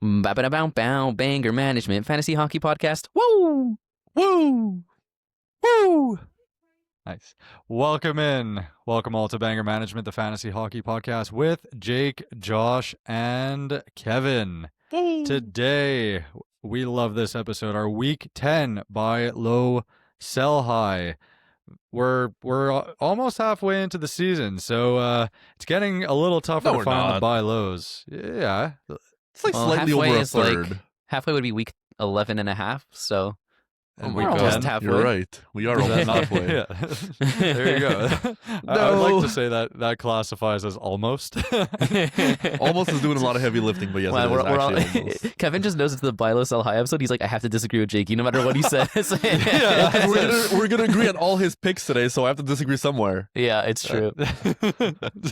Ba-ba-da-bow-bow, Banger Management Fantasy Hockey Podcast. Woo! Woo! Woo! Nice. Welcome all to Banger Management, the Fantasy Hockey Podcast with Jake, Josh, and Kevin. Today, we love this episode, our Week 10 buy low, sell high. We're almost halfway into the season, so it's getting a little tougher to find the buy lows. Yeah. It's like slightly over a third. Like, halfway would be week 11 and a half, so we're almost halfway. You're right. We are almost halfway. Yeah. There you go. I would like to say that classifies as almost. Almost is doing a lot of heavy lifting, but yes, Well, it is actually almost. Kevin just knows it's the buy low, sell high episode. He's like, I have to disagree with Jakey no matter what he says. Yeah, we're gonna agree on all his picks today, so I have to disagree somewhere. Yeah, it's true.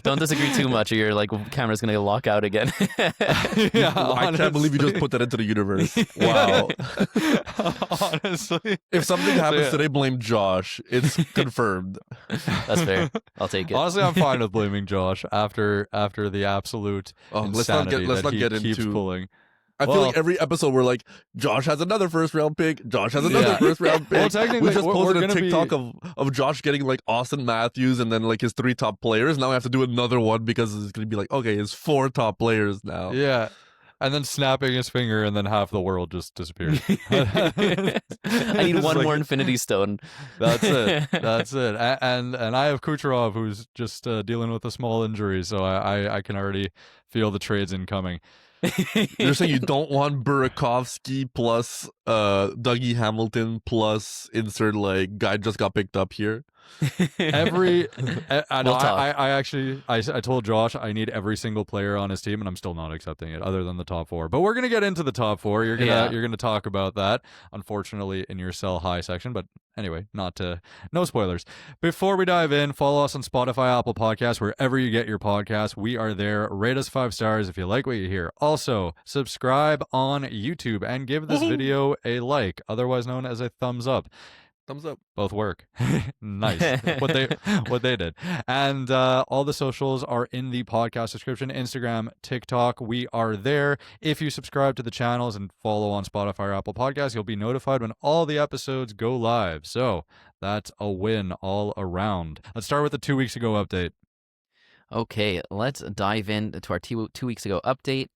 Don't disagree too much, or your camera's gonna lock out again. Yeah, I can't believe you just put that into the universe. Wow. Honestly. If something happens today, blame Josh. It's confirmed. That's fair. I'll take it. Honestly, I'm fine with blaming Josh after the absolute insanity let's not he get keeps into pulling. I feel like every episode we're like, Josh has another first round pick. Josh has another first round pick. Well, technically, we just posted a gonna TikTok of Josh getting like Austin Matthews and then like his 3 top players. Now I have to do another one because it's gonna be like, okay, his 4 top players now. Yeah. And then snapping his finger, and then half the world just disappeared. I need one more Infinity Stone. That's it. And I have Kucherov, who's just dealing with a small injury, so I can already feel the trades incoming. You're saying you don't want Burakovsky plus Dougie Hamilton plus insert like guy just got picked up here? I told Josh I need every single player on his team, and I'm still not accepting it other than the top 4. But we're gonna get into the top 4. You're gonna talk about that, unfortunately, in your sell high section. But anyway, no spoilers. Before we dive in, follow us on Spotify, Apple Podcasts, wherever you get your podcasts. We are there. Rate us 5 stars if you like what you hear. Also, subscribe on YouTube and give this video a like, otherwise known as a thumbs up. Thumbs up. Both work. Nice. What they did. And all the socials are in the podcast description. Instagram, TikTok, we are there. If you subscribe to the channels and follow on Spotify or Apple Podcasts, you'll be notified when all the episodes go live. So that's a win all around. Let's start with the 2 weeks ago update. Okay, let's dive into our 2 weeks ago update.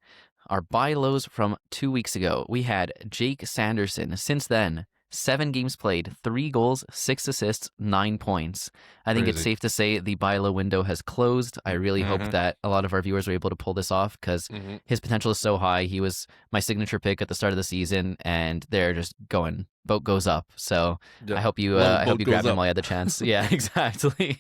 Our buy lows from 2 weeks ago. We had Jake Sanderson. Since then, 7 games played, 3 goals, 6 assists, 9 points. I think it's safe to say the buy low window has closed. I really hope that a lot of our viewers were able to pull this off because his potential is so high. He was my signature pick at the start of the season, and they're just going. Boat goes up. So I hope you grab him while you had the chance. Yeah, exactly.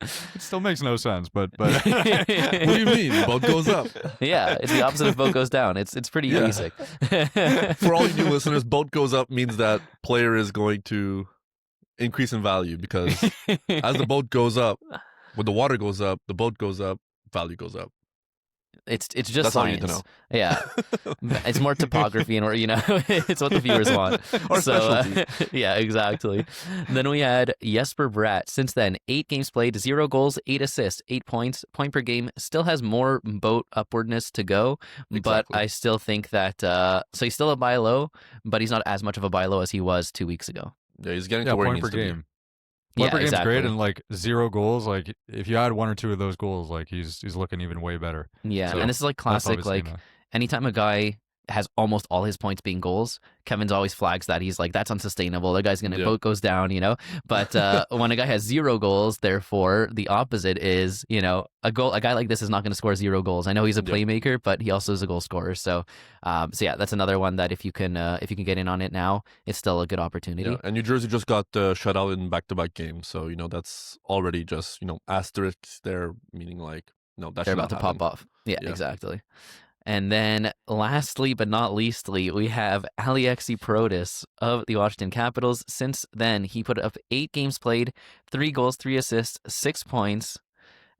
It still makes no sense, but what do you mean? Boat goes up. Yeah, it's the opposite of boat goes down. It's pretty basic. For all you new listeners, boat goes up means that player is going to increase in value because as the boat goes up, when the water goes up, the boat goes up, value goes up. It's just That's science. all you need to know. Yeah, it's more topography, and it's what the viewers want. Our specialty. Yeah, exactly. And then we had Jesper Wallstedt. Since then, 8 games played, 0 goals, 8 assists, 8 points, point per game. Still has more boat upwardness to go, but I still think that so he's still a buy low, but he's not as much of a buy low as he was 2 weeks ago. Yeah, he's getting to where he point needs per to game. be. Point per game's great, and 0 goals. If you add 1 or 2 of those goals, he's looking even way better. Yeah, so and this is classic. Anytime a guy has almost all his points being goals, Kevin's always flags that. He's like, that's unsustainable. The guy's boat goes down, But when a guy has 0 goals, therefore the opposite is, a guy like this is not going to score 0 goals. I know he's a playmaker, but he also is a goal scorer. So yeah, that's another one that if you can get in on it now, it's still a good opportunity. Yeah. And New Jersey just got shut out in back-to-back games, so that's already just asterisks there, meaning that they're about to pop off. Yeah, exactly. And then lastly but not leastly, we have Alexei Protas of the Washington Capitals. Since then, he put up 8 games played, 3 goals, 3 assists, 6 points.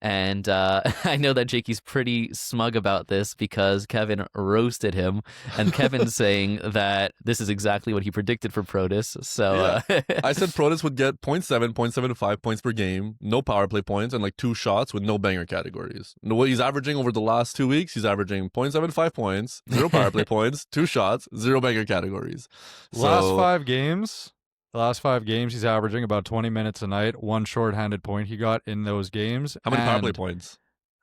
And I know that Jakey's pretty smug about this because Kevin roasted him, and Kevin's saying that this is exactly what he predicted for Protus. So I said Protus would get 0.7, 0.75 points per game, no power play points, and like 2 shots with no banger categories. And what he's averaging over the last 2 weeks, he's averaging 0.75 points, 0 power play points, 2 shots, 0 banger categories. Last 5 games. The last 5 games, he's averaging about 20 minutes a night. 1 shorthanded point he got in those games. How many power play points?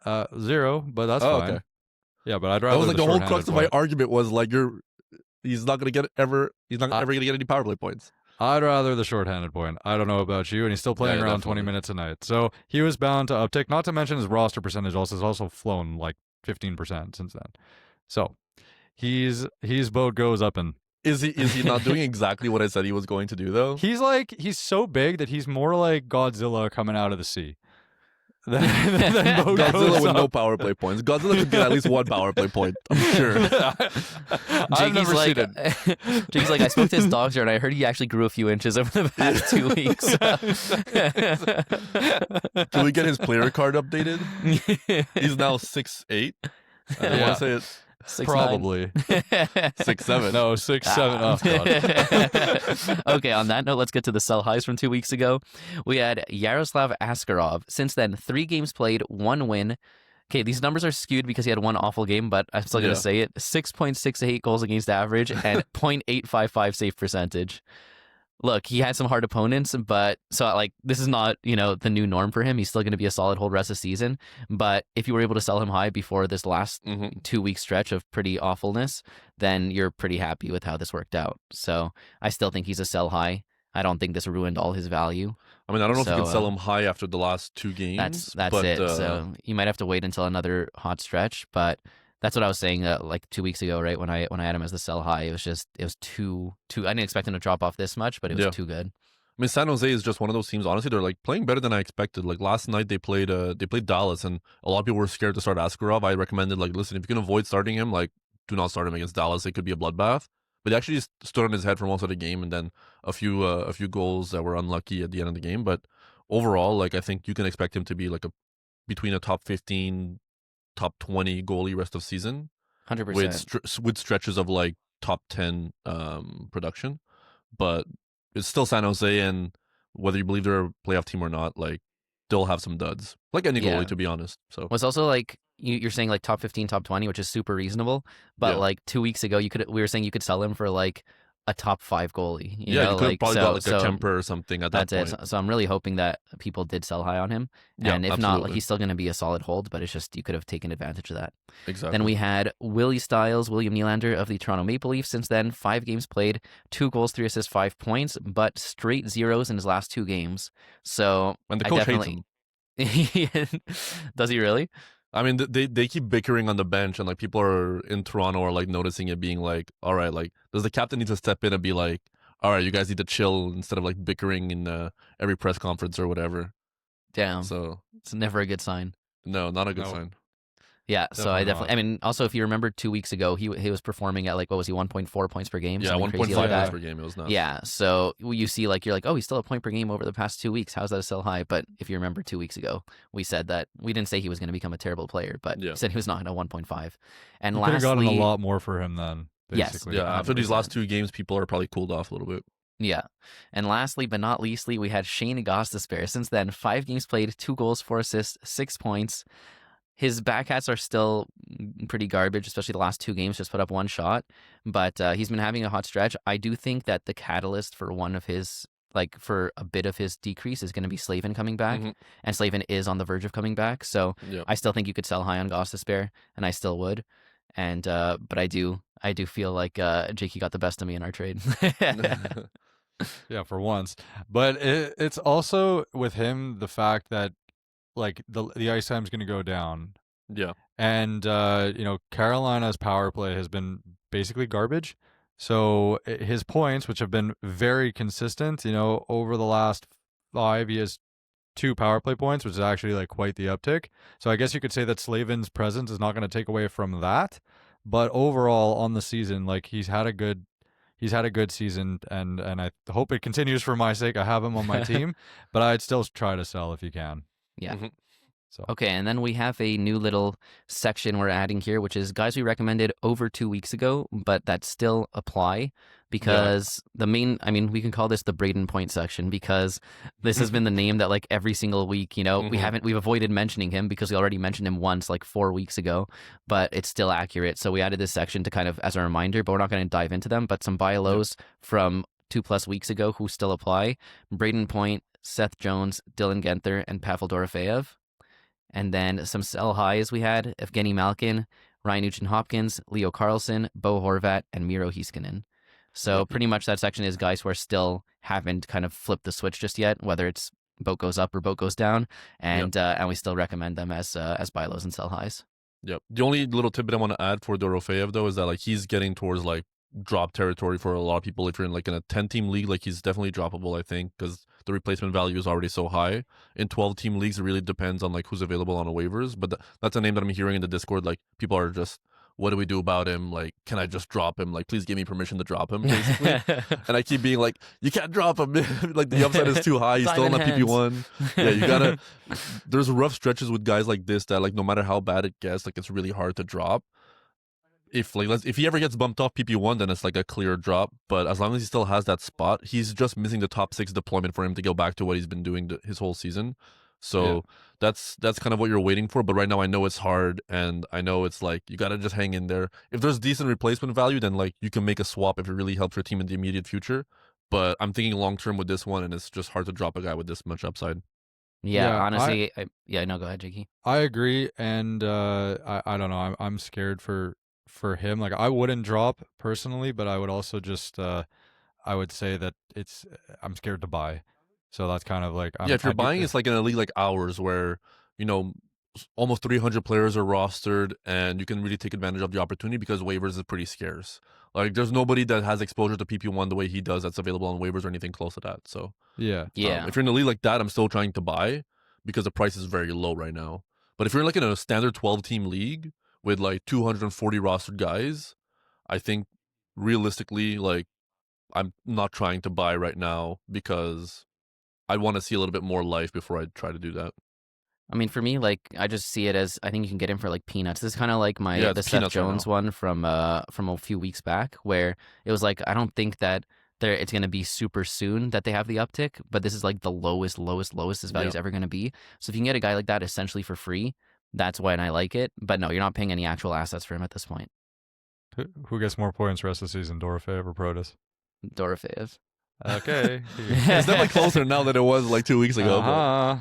0, but that's fine. Okay. Yeah, but I'd rather. That was like the whole crux point. of my argument was like he's not ever gonna get any power play points. I'd rather the shorthanded point. I don't know about you, and he's still playing around 20 minutes a night. So he was bound to uptick. Not to mention his roster percentage also has also flown like 15% since then. So he's boat goes up and. Is he not doing exactly what I said he was going to do though? He's so big that he's more like Godzilla coming out of the sea. than Godzilla with no power play points. Godzilla could get at least 1 power play point, I'm sure. I've never seen it. Jake's like, I spoke to his doctor and I heard he actually grew a few inches over the past 2 weeks. Can we get his player card updated? He's now 6'8". I don't want to say it. 6'9". Probably 6'7". No, 6'7". Oh God. Okay, on that note, let's get to the sell highs from 2 weeks ago. We had Yaroslav Askarov. Since then, 3 games played, 1 win. Okay, these numbers are skewed because he had 1 awful game, but I'm still going to say it. 6.68 goals against average and 0.855 save percentage. Look, he had some hard opponents, but so like this is not, the new norm for him. He's still going to be a solid hold rest of the season. But if you were able to sell him high before this last 2-week stretch of pretty awfulness, then you're pretty happy with how this worked out. So I still think he's a sell high. I don't think this ruined all his value. I mean, I don't know if you can sell him high after the last 2 games. That's it. So you might have to wait until another hot stretch, but that's what I was saying like 2 weeks ago, right? When I had him as the sell high, it was too. I didn't expect him to drop off this much, but it was too good. I mean, San Jose is just one of those teams. Honestly, they're like playing better than I expected. Like last night, they played Dallas, and a lot of people were scared to start Askarov. I recommended like, listen, if you can avoid starting him, like, do not start him against Dallas. It could be a bloodbath. But he actually stood on his head for most of the game, and then a few goals that were unlucky at the end of the game. But overall, like I think you can expect him to be like between a top 15, top 20 goalie rest of season. 100%. With stretches of like top 10 production. But it's still San Jose, and whether you believe they're a playoff team or not, like they'll have some duds. Like any goalie, to be honest. So it's also like you're saying like top 15, top 20, which is super reasonable. But like 2 weeks ago, we were saying you could sell him for like a top 5 goalie. You could have probably got like a Kemper or something at that point. That's it. So I'm really hoping that people did sell high on him. And if not, like, he's still going to be a solid hold, but it's just you could have taken advantage of that. Exactly. Then we had Willie Stiles, William Nylander of the Toronto Maple Leafs. Since then, 5 games played, 2 goals, 3 assists, 5 points, but straight zeros in his last 2 games. So and the coach hates him. Does he really? I mean, they keep bickering on the bench, and like people are in Toronto are like noticing it, being like, all right, like does the captain need to step in and be like, all right, you guys need to chill instead of like bickering in every press conference or whatever. Damn. So it's never a good sign. No, not a good sign. Yeah, so I definitely. I mean, also if you remember 2 weeks ago, he was performing at like what was he 1.4 points per game? Yeah, 1.5 points per game. It was nuts. Yeah, so you see, like you're like, oh, he's still a point per game over the past 2 weeks. How's that sell high? But if you remember 2 weeks ago, we said that we didn't say he was going to become a terrible player, but we said he was not at 1.5. And lastly, could have gotten a lot more for him then. Basically. Yes. Yeah. After these last 2 games, people are probably cooled off a little bit. Yeah. And lastly, but not leastly, we had Shane Gostisbehere. Since then, 5 games played, 2 goals, 4 assists, 6 points. His backhats are still pretty garbage, especially the last 2 games, just put up 1 shot. But he's been having a hot stretch. I do think that the catalyst for for a bit of his decrease is going to be Slavin coming back. Mm-hmm. And Slavin is on the verge of coming back. So I still think you could sell high on Gostisbehere, and I still would. And but I do feel like Jakey got the best of me in our trade. Yeah, for once. But it's also with him the fact that like the ice time's going to go down. Yeah. And Carolina's power play has been basically garbage. So his points, which have been very consistent, over the last 5, he has 2 power play points, which is actually like quite the uptick. So I guess you could say that Slavin's presence is not going to take away from that. But overall on the season, like he's had a good season, and I hope it continues for my sake. I have him on my team, but I'd still try to sell if you can. Yeah. Mm-hmm. So Okay, and then we have a new little section we're adding here, which is guys we recommended over 2 weeks ago, but that still apply because we can call this the Braden Point section because this has been the name that like every single week, we've avoided mentioning him because we already mentioned him once like 4 weeks ago, but it's still accurate. So we added this section to kind of as a reminder, but we're not going to dive into them, but some buy lows from 2+ weeks ago who still apply. Braden Point, Seth Jones, Dylan Genther, and Pavel Dorofeyev. And then some sell highs we had Evgeny Malkin, Ryan Nugent-Hopkins, Leo Carlson, Bo Horvat, and Miro Heiskanen. So pretty much that section is guys who are still haven't kind of flipped the switch just yet, whether it's boat goes up or boat goes down, and we still recommend them as buy lows and sell highs. Yep. The only little tidbit I want to add for Dorofeyev though is that like he's getting towards like drop territory for a lot of people. If you're in like in a 10-team league, like he's definitely droppable, I think, because the replacement value is already so high. In 12-team leagues, it really depends on like who's available on the waivers. But that's a name that I'm hearing in the Discord. Like people are just, what do we do about him? Like, can I just drop him? Like, please give me permission to drop him, basically. And I keep being like, you can't drop him. Like the upside is too high. He's still on the PP1. Yeah, you gotta. There's rough stretches with guys like this that like no matter how bad it gets, like it's really hard to drop. If he ever gets bumped off PP1, then it's like a clear drop. But as long as he still has that spot, he's just missing the top 6 deployment for him to go back to what he's been doing his whole season. So that's kind of what you're waiting for. But right now I know it's hard, and I know it's like you gotta just hang in there. If there's decent replacement value, then like you can make a swap if it really helps your team in the immediate future. But I'm thinking long term with this one, and it's just hard to drop a guy with this much upside. Yeah, honestly, no, go ahead, Jakey. I agree, and I don't know. I'm scared for him. Like I wouldn't drop personally, but I would also just I would say that I'm scared to buy. So that's kind of like if you're buying, it's like in a league like ours where almost 300 players are rostered, and you can really take advantage of the opportunity because waivers is pretty scarce. Like there's nobody that has exposure to PP1 the way he does that's available on waivers or anything close to that. So yeah. If you're in a league like that, I'm still trying to buy because the price is very low right now. But if you're like in a standard 12-team league with like 240 rostered guys, I think realistically, like I'm not trying to buy right now because I want to see a little bit more life before I try to do that. I mean, for me, like I just see it as I think you can get him for like peanuts. This is kind of like the Seth Jones one from a few weeks back, where it was like I don't think that it's going to be super soon that they have the uptick, but this is like the lowest this value is ever going to be. So if you can get a guy like that essentially for free, that's why I like it. But no, you're not paying any actual assets for him at this point. Who gets more points rest of the season, Dorofeyev or Protas? Dorofeyev. Okay. It's definitely closer now than it was like 2 weeks ago.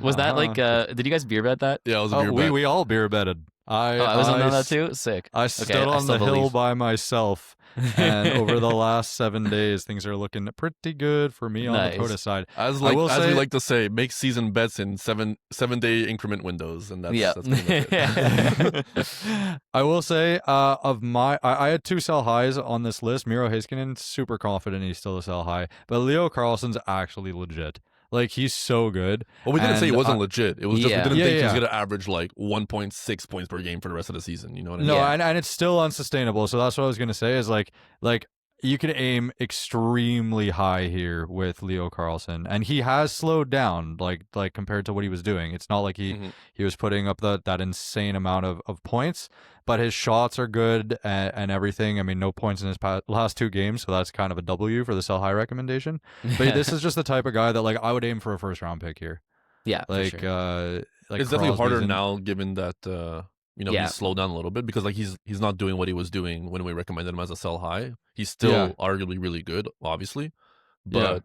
Was that like, did you guys beer bet that? Yeah, it was a beer bet. We all beer betted. I was on that too? Sick. I stood on the hill by myself, and over the last 7 days, things are looking pretty good for me on the Protas side. As we like to say, make season bets in 7-day increment windows, and that's pretty much it. I will say, I had 2 sell highs on this list. Miro Heiskanen, super confident he's still a sell high, but Leo Carlson's actually legit. Like, he's so good. Well, we didn't say he wasn't legit. It was just we didn't think he was going to average like 1.6 points per game for the rest of the season. You know what I mean? No, and it's still unsustainable. So that's what I was going to say is like you can aim extremely high here with Leo Carlson, and he has slowed down like compared to what he was doing. It's not like he was putting up that insane amount of points, but his shots are good and everything. I mean, no points in his last 2 games, so that's kind of a W for the sell high recommendation. But this is just the type of guy that like I would aim for a first round pick here. Yeah, like for sure. It's definitely harder now given that he's slowed down a little bit because like he's not doing what he was doing when we recommended him as a sell high. He's still arguably really good, obviously, but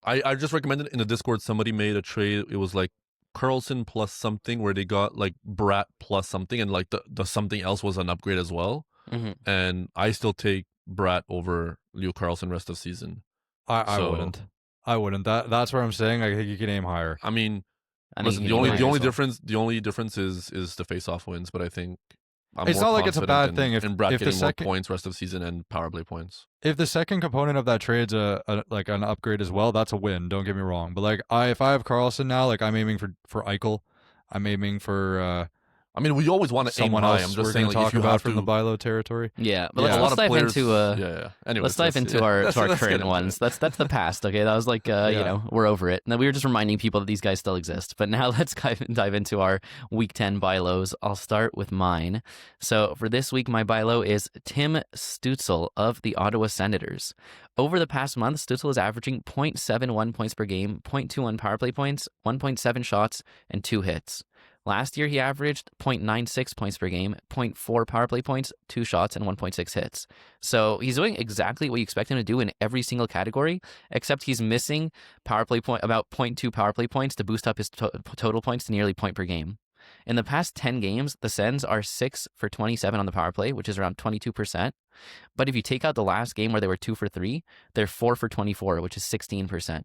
I just recommended in the Discord. Somebody made a trade. It was like Carlson plus something where they got like Brat plus something, and like the something else was an upgrade as well. And I still take Brat over Leo Carlson rest of season. I wouldn't. That's where I'm saying I think you can aim higher. I mean, listen, the only difference is the face-off wins, but I think it's not like it's a bad thing if Brad getting more points rest of season and power play points. If the second component of that trade's like an upgrade as well, that's a win. Don't get me wrong, but like if I have Carlson now, like I'm aiming for Eichel, I'm aiming for I mean, we always want to aim Someone high. else I'm we're just saying, going to like, talk if you about have from to, the buy low territory. Yeah, but Yeah. a let's lot of dive players, into yeah. Anyways, let's dive into our let's get current into ones. it. That's the past. Okay, that was like we're over it. Now we were just reminding people that these guys still exist. But now let's dive into our Week 10 buy lows. I'll start with mine. So for this week, my buy low is Tim Stützle of the Ottawa Senators. Over the past month, Stützle is averaging 0.71 points per game, 0.21 power play points, 1.7 shots, and 2 hits. Last year, he averaged 0.96 points per game, 0.4 power play points, 2 shots, and 1.6 hits. So he's doing exactly what you expect him to do in every single category, except he's missing power play point about 0.2 power play points to boost up his total points to nearly point per game. In the past 10 games, the Sens are 6 for 27 on the power play, which is around 22%. But if you take out the last game where they were 2 for 3, they're 4 for 24, which is 16%.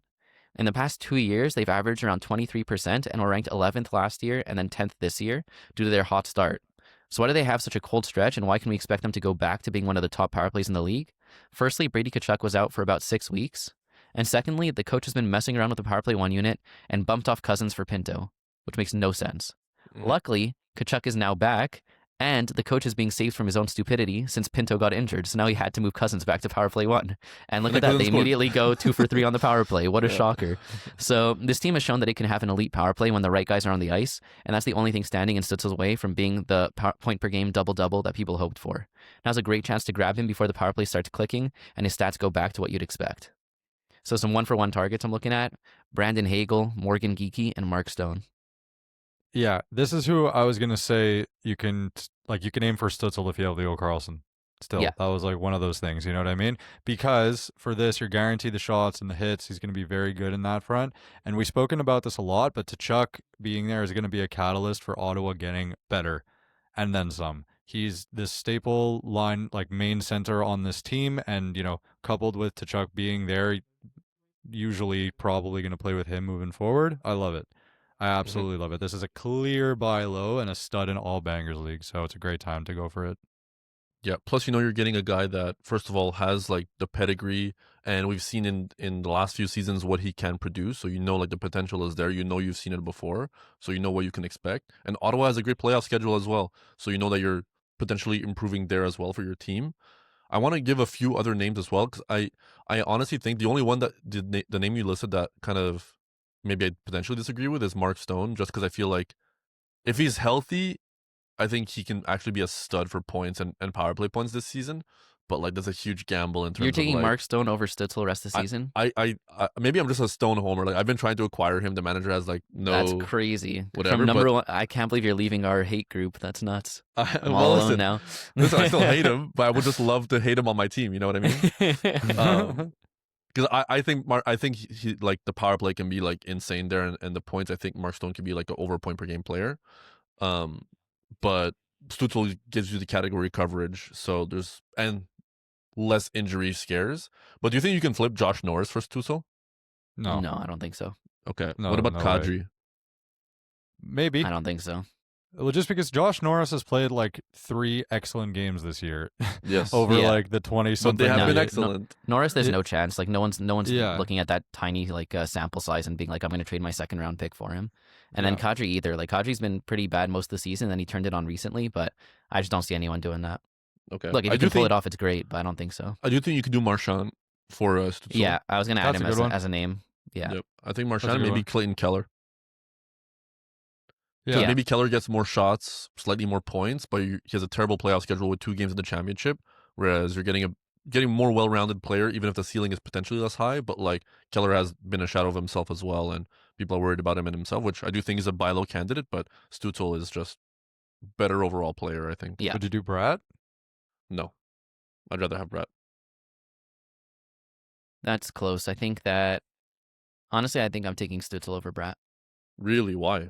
In the past 2 years, they've averaged around 23% and were ranked 11th last year and then 10th this year due to their hot start. So why do they have such a cold stretch, and why can we expect them to go back to being one of the top power plays in the league? Firstly, Brady Tkachuk was out for about 6 weeks. And secondly, the coach has been messing around with the power play 1 unit and bumped off Cousins for Pinto, which makes no sense. Luckily, Tkachuk is now back, and the coach is being saved from his own stupidity since Pinto got injured, so now he had to move Cousins back to power play 1. And look at that, they immediately go 2 for 3 on the power play. What a shocker. So this team has shown that it can have an elite power play when the right guys are on the ice, and that's the only thing standing in Stützle's way from being the point per game double-double that people hoped for. Now's a great chance to grab him before the power play starts clicking and his stats go back to what you'd expect. So some 1-for-1 targets I'm looking at: Brandon Hagel, Morgan Geekie, and Mark Stone. Yeah, this is who I was gonna say you can aim for Stützle if you have Leo Carlson. Still, Yeah. that was like one of those things, you know what I mean? Because for this, you're guaranteed the shots and the hits. He's going to be very good in that front. And we've spoken about this a lot, but Tkachuk being there is going to be a catalyst for Ottawa getting better, and then some. He's this staple line, like main center on this team, and coupled with Tkachuk being there, usually probably going to play with him moving forward. I love it. I absolutely love it. This is a clear buy low and a stud in all bangers league, so it's a great time to go for it. Yeah, plus you're getting a guy that first of all has like the pedigree, and we've seen in the last few seasons what he can produce, so like the potential is there. You've seen it before, so you know what you can expect. And Ottawa has a great playoff schedule as well, so you know that you're potentially improving there as well for your team. I want to give a few other names as well, because I honestly think the only one that the name you listed that kind of maybe I potentially disagree with is Mark Stone, just because I feel like if he's healthy, I think he can actually be a stud for points and power play points this season. But like, there's a huge gamble in terms of You're taking like, Mark Stone over Stützle the rest of the season? I maybe I'm just a Stone homer. Like, I've been trying to acquire him. The manager has like no. That's crazy. Whatever, From number 1, I can't believe you're leaving our hate group. That's nuts. I'm well, all alone listen, now. Listen, I still hate him, but I would just love to hate him on my team. You know what I mean? Because I think he like the power play can be like insane there, and the points, I think Mark Stone can be like an over point per game player. But Stützle gives you the category coverage, so there's less injury scares. But do you think you can flip Josh Norris for Stützle? No, I don't think so. Okay. No, what about no Kadri? way. Maybe. I don't think so. Well, just because Josh Norris has played like 3 excellent games this year. Yes. Over Yeah. like the 20 But something. they have been No, excellent. Norris, there's Yeah. no chance. Like no one's Yeah. looking at that tiny like sample size and being like, I'm going to trade my second round pick for him. And then Kadri either. Like Kadri's been pretty bad most of the season, then he turned it on recently, but I just don't see anyone doing that. Okay. Look, if you can pull it off, it's great, but I don't think so. I do think you could do Marchand for Stützle. Yeah, I was going to add That's him a good one. as a name. Yeah. Yep. I think That's a Marchand, good maybe one. Clayton Keller. Yeah. Maybe Keller gets more shots, slightly more points, but he has a terrible playoff schedule with 2 games in the championship, whereas you're getting a more well-rounded player, even if the ceiling is potentially less high. But like, Keller has been a shadow of himself as well, and people are worried about him and himself, which I do think is a buy low candidate. But Stützle is just better overall player, I think. Yeah. Would you do Brad? No, I'd rather have Brett. That's close. I think honestly, I think I'm taking Stützle over Bratt. Really? Why?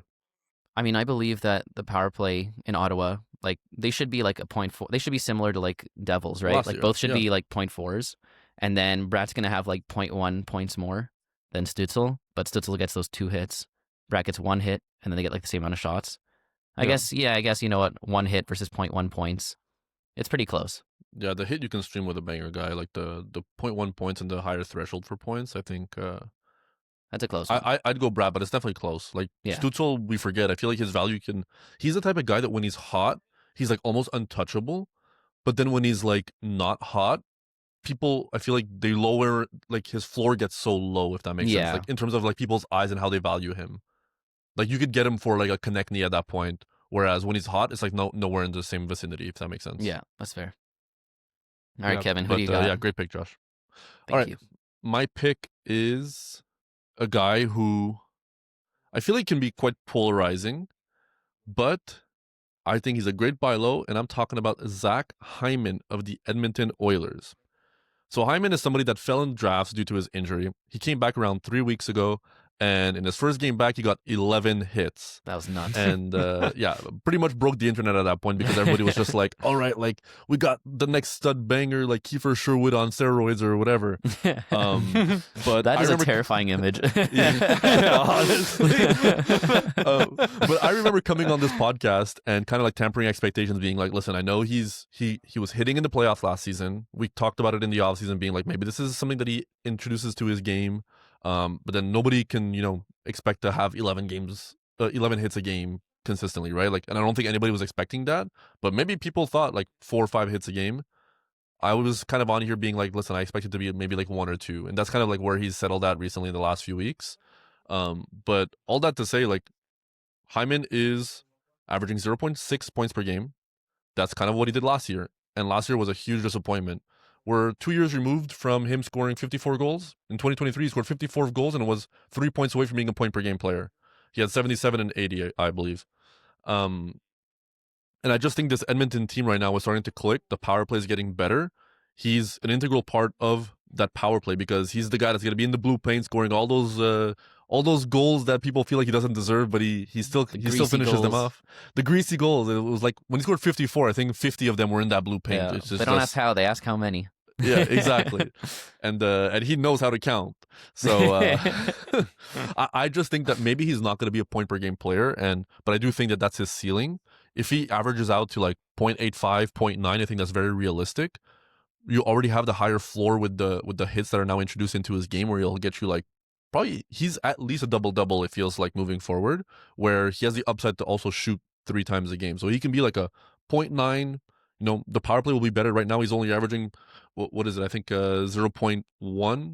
I mean, I believe that the power play in Ottawa, like they should be like a 0.4. They should be similar to like Devils, right? Last Like year, both should yeah. be like 0.4s. And then Bratt's going to have like 0.1 points more than Stützle, but Stützle gets those 2 hits. Bratt gets 1 hit, and then they get like the same amount of shots. I guess you know what? 1 hit versus 0.1 points. It's pretty close. Yeah, the hit you can stream with a banger guy, like the 0.1 points and the higher threshold for points. I think That's a close one. I'd go Brad, but it's definitely close. Like Yeah. Stützle, we forget. I feel like his value he's the type of guy that when he's hot, he's like almost untouchable. But then when he's like not hot, people, I feel like they lower, like his floor gets so low, if that makes sense. Like in terms of like people's eyes and how they value him. Like you could get him for like a Konechny at that point. Whereas when he's hot, it's like nowhere in the same vicinity, if that makes sense. Yeah, that's fair. All right, Kevin, who do you But got? yeah, great pick, Josh. Thank you. My pick is a guy who I feel like can be quite polarizing, but I think he's a great buy low, and I'm talking about Zach Hyman of the Edmonton Oilers. So Hyman is somebody that fell in drafts due to his injury. He came back around 3 weeks ago, and in his first game back, he got 11 hits. That was nuts. And yeah, pretty much broke the internet at that point because everybody was just like, all right, like we got the next stud banger, like Kiefer Sherwood on steroids or whatever. But that is a terrifying image. Yeah, honestly. But I remember coming on this podcast and kind of like tempering expectations, being like, listen, I know he was hitting in the playoffs last season. We talked about it in the offseason, being like, maybe this is something that he introduces to his game. But then nobody can, expect to have 11 hits a game consistently, right? Like, and I don't think anybody was expecting that, but maybe people thought like 4 or 5 hits a game. I was kind of on here being like, listen, I expect it to be maybe like 1 or 2. And that's kind of like where he's settled at recently in the last few weeks. But all that to say, like, Hyman is averaging 0.6 points per game. That's kind of what he did last year. And last year was a huge disappointment. We're 2 years removed from him scoring 54 goals. In 2023, he scored 54 goals and was 3 points away from being a point per game player. He had 77 and 80, I believe. And I just think this Edmonton team right now is starting to click. The power play is getting better. He's an integral part of that power play because he's the guy that's going to be in the blue paint scoring all those goals that people feel like he doesn't deserve, but he still finishes them off. The greasy goals. It was like when he scored 54, I think 50 of them were in that blue paint. Yeah. It's just, they don't ask how, they ask how many. Yeah, exactly. And he knows how to count. So I just think that maybe he's not going to be a point per game player, but I do think that that's his ceiling. If he averages out to like 0.85, 0.9, I think that's very realistic. You already have the higher floor with the hits that are now introduced into his game, where he'll get you like probably he's at least a double-double, it feels like, moving forward, where he has the upside to also shoot 3 times a game. So he can be like a 0.9. The power play will be better. Right now, he's only averaging, what is it? I think 0.1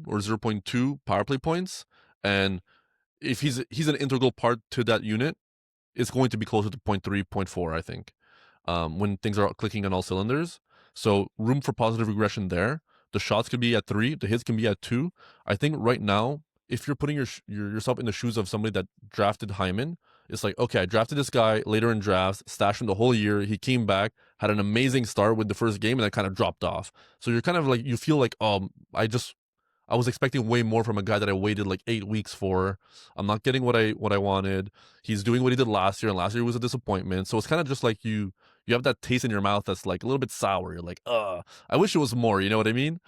or 0.2 power play points. And if he's an integral part to that unit, it's going to be closer to 0.3, 0.4, I think, when things are clicking on all cylinders. So room for positive regression there. The shots could be at 3. The hits can be at 2. I think right now, if you're putting yourself in the shoes of somebody that drafted Hyman, it's like, okay, I drafted this guy later in drafts, stashed him the whole year. He came back, had an amazing start with the first game, and then kind of dropped off. So you're kind of like, you feel like, I was expecting way more from a guy that I waited like 8 weeks for. I'm not getting what I wanted. He's doing what he did last year, and last year was a disappointment. So it's kind of just like you have that taste in your mouth that's like a little bit sour. You're like, I wish it was more. You know what I mean?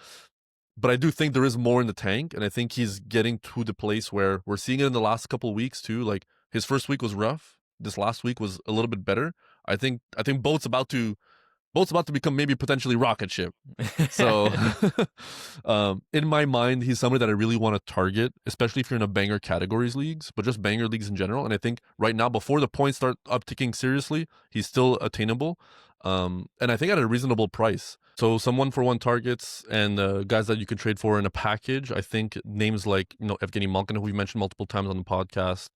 But I do think there is more in the tank, and I think he's getting to the place where we're seeing it in the last couple of weeks too. Like his first week was rough. This last week was a little bit better. I think boat's about to become maybe potentially rocket ship. So in my mind, he's somebody that I really want to target, especially if you're in a banger categories leagues, but just banger leagues in general. And I think right now, before the points start upticking seriously, he's still attainable. And I think at a reasonable price. So some 1-for-1 targets and guys that you can trade for in a package. I think names like Evgeny Malkin, who we mentioned multiple times on the podcast.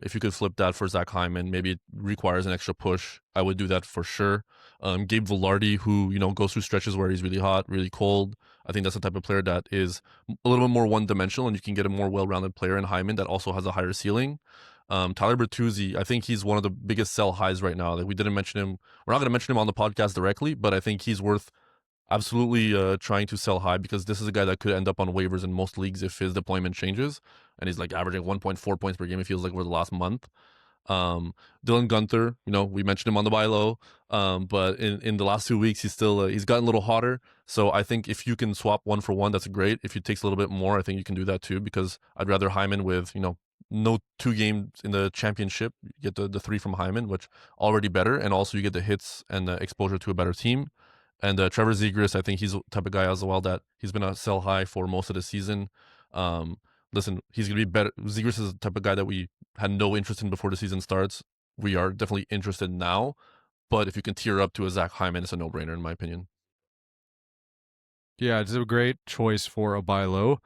If you could flip that for Zach Hyman, maybe it requires an extra push. I would do that for sure. Gabe Vilardi, who goes through stretches where he's really hot, really cold. I think that's the type of player that is a little bit more one-dimensional, and you can get a more well-rounded player in Hyman that also has a higher ceiling. Tyler Bertuzzi, I think he's one of the biggest sell highs right now. Like, we didn't mention him. We're not going to mention him on the podcast directly, but I think he's worth absolutely trying to sell high, because this is a guy that could end up on waivers in most leagues if his deployment changes, and he's like averaging 1.4 points per game, it feels like, over the last month. Dylan Gunther, we mentioned him on the buy low, but in the last 2 weeks he's still he's gotten a little hotter. So I think if you can swap 1-for-1, that's great. If it takes a little bit more, I think you can do that too, because I'd rather Hyman with no 2 games in the championship. You get the 3 from Hyman, which already better, and also you get the hits and the exposure to a better team. And Trevor Zegras, I think he's the type of guy as well that he's been a sell high for most of the season. listen, he's going to be better. Zegras is the type of guy that we had no interest in before the season starts. We are definitely interested now. But if you can tier up to a Zach Hyman, it's a no-brainer in my opinion. Yeah, it's a great choice for a buy low.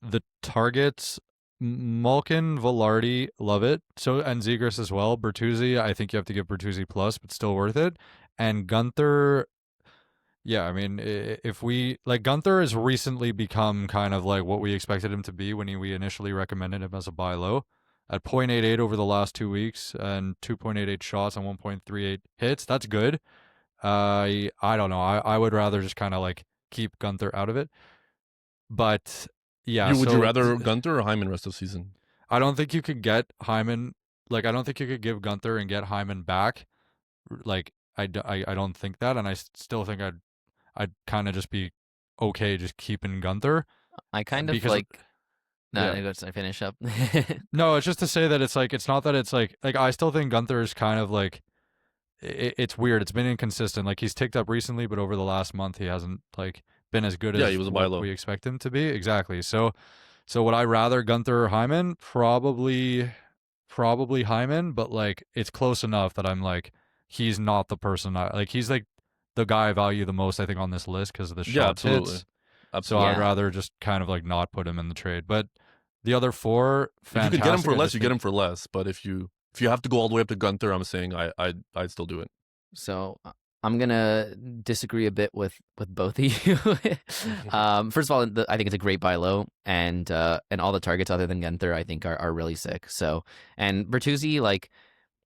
The targets, Malkin, Velarde, love it. So, and Zegras as well. Bertuzzi, I think you have to give Bertuzzi plus, but still worth it. And Gunther, yeah, I mean, if we, like, Gunther has recently become kind of like what we expected him to be when we initially recommended him as a buy low. At 0.88 over the last 2 weeks and 2.88 shots and 1.38 hits, that's good. I don't know. I would rather just kind of like keep Gunther out of it. But yeah, Would you rather Gunther or Hyman rest of the season? I don't think you could get Hyman. Like, I don't think you could give Gunther and get Hyman back. Like, I don't think that, and I still think I'd kind of just be okay just keeping Gunther. I kind of like. No, yeah. Let's finish up. No, it's just to say that it's not that it's like I still think Gunther is kind of like, it's weird. It's been inconsistent. Like, he's ticked up recently, but over the last month he hasn't like been as good as he was a buy low. We expect him to be. Exactly. So would I rather Gunther or Hyman? Probably Hyman, but like it's close enough that I'm like, he's not the person he's like the guy I value the most, I think, on this list because of the shots hits. Absolutely. So I'd rather just kind of like not put him in the trade. But the other four, fantastic. If you can get him for less, you get him for less. But if you have to go all the way up to Gunther, I'm saying I'd still do it. So I'm gonna disagree a bit with both of you. First of all, I think it's a great buy low, and all the targets other than Gunther I think are really sick. So, and Bertuzzi, like,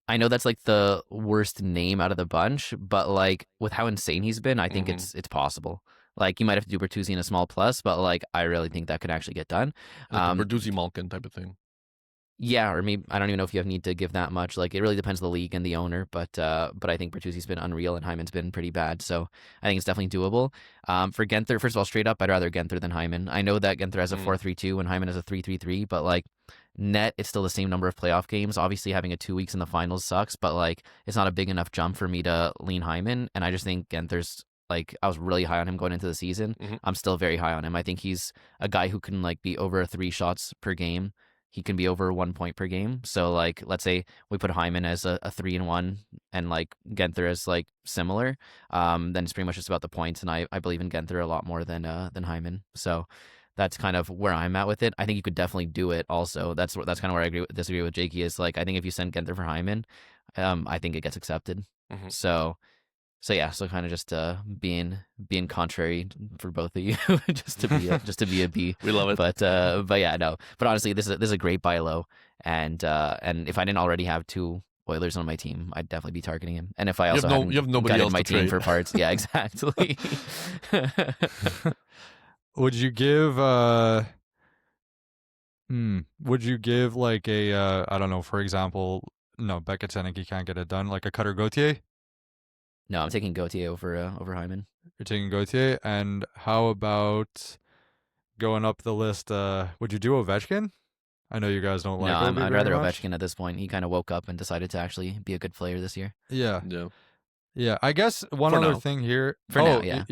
I know that's like the worst name out of the bunch, but like with how insane he's been, I think it's possible. Like, you might have to do Bertuzzi in a small plus, but like I really think that could actually get done. Like Bertuzzi Malkin type of thing. Yeah, or maybe I don't even know if you need to give that much. Like, it really depends on the league and the owner. But I think Bertuzzi's been unreal and Hyman's been pretty bad. So I think it's definitely doable. For Guenther, first of all, straight up, I'd rather Guenther than Hyman. I know that Guenther has a 4-3-2 and Hyman has a 3-3-3, but like net, it's still the same number of playoff games. Obviously, having a 2 weeks in the finals sucks, but like it's not a big enough jump for me to lean Hyman. And I just think Guenther's, like, I was really high on him going into the season. I'm still very high on him. I think he's a guy who can like be over 3 shots per game. He can be over 1 point per game. So like, let's say we put Hyman as a 3-1 and like Guenther as like similar. Then it's pretty much just about the points. And I believe in Guenther a lot more than Hyman. So that's kind of where I'm at with it. I think you could definitely do it. Also, that's kind of where I disagree with Jakey. Is like, I think if you send Guenther for Hyman, I think it gets accepted. So yeah, so kind of just being contrary for both of you, just to be a B. We love it. But yeah, no. But honestly, this is a great buy low, and if I didn't already have 2 Oilers on my team, I'd definitely be targeting him. And if I also you have nobody else my to team trade for parts, yeah, exactly. Would you give like a I don't know, for example, no, Beckett Senek, he can't get it done, like a Cutter Gauthier? No, I'm taking Gauthier over Hyman. You're taking Gauthier, and how about going up the list? Would you do Ovechkin? I know you guys don't like. No, I'd rather Ovechkin at this point. He kind of woke up and decided to actually be a good player this year. Yeah. I guess one for other now. thing here. For now, yeah.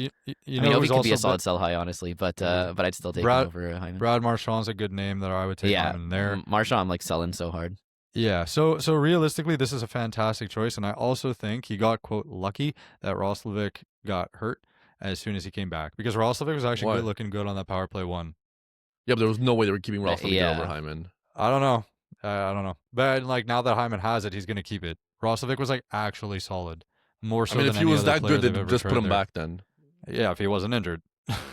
You know, he could be a solid sell high, honestly, but I'd still take him over Hyman. Brad Marchand's a good name that I would take Hyman there. Marchand, I'm like selling so hard. Yeah, so realistically, this is a fantastic choice, and I also think he got, quote, lucky that Roslovic got hurt as soon as he came back, because Roslovic was actually looking good on that power play 1. Yeah, but there was no way they were keeping Roslovic over Hyman. I don't know. But like, now that Hyman has it, he's going to keep it. Roslovic was like actually solid, more so than if he was that good, they'd just put him back then. Yeah, if he wasn't injured.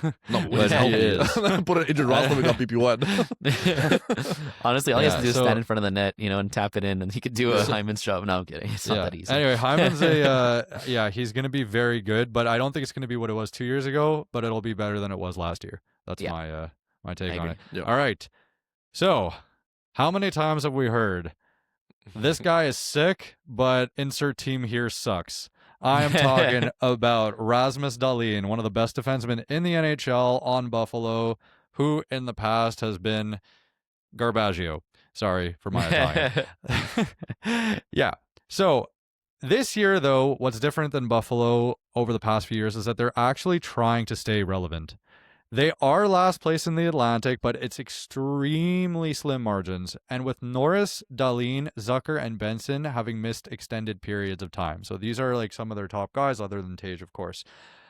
No, but he is. Put an injured Roslovic on PP1. Honestly, all he has to do is stand in front of the net, and tap it in, and he could do a Hyman's job. No, I'm kidding. It's not that easy. Anyway, Hyman's he's going to be very good, but I don't think it's going to be what it was 2 years ago, but it'll be better than it was last year. That's my take on it. Yep. All right. So, how many times have we heard, this guy is sick, but insert team here sucks? I am talking about Rasmus Dahlin, one of the best defensemen in the NHL on Buffalo, who in the past has been Garbaggio. Sorry for my Italian. Yeah. So this year, though, what's different than Buffalo over the past few years is that they're actually trying to stay relevant. They are last place in the Atlantic, but it's extremely slim margins. And with Norris, Dahlin, Zucker, and Benson having missed extended periods of time. So these are like some of their top guys, other than Tage, of course.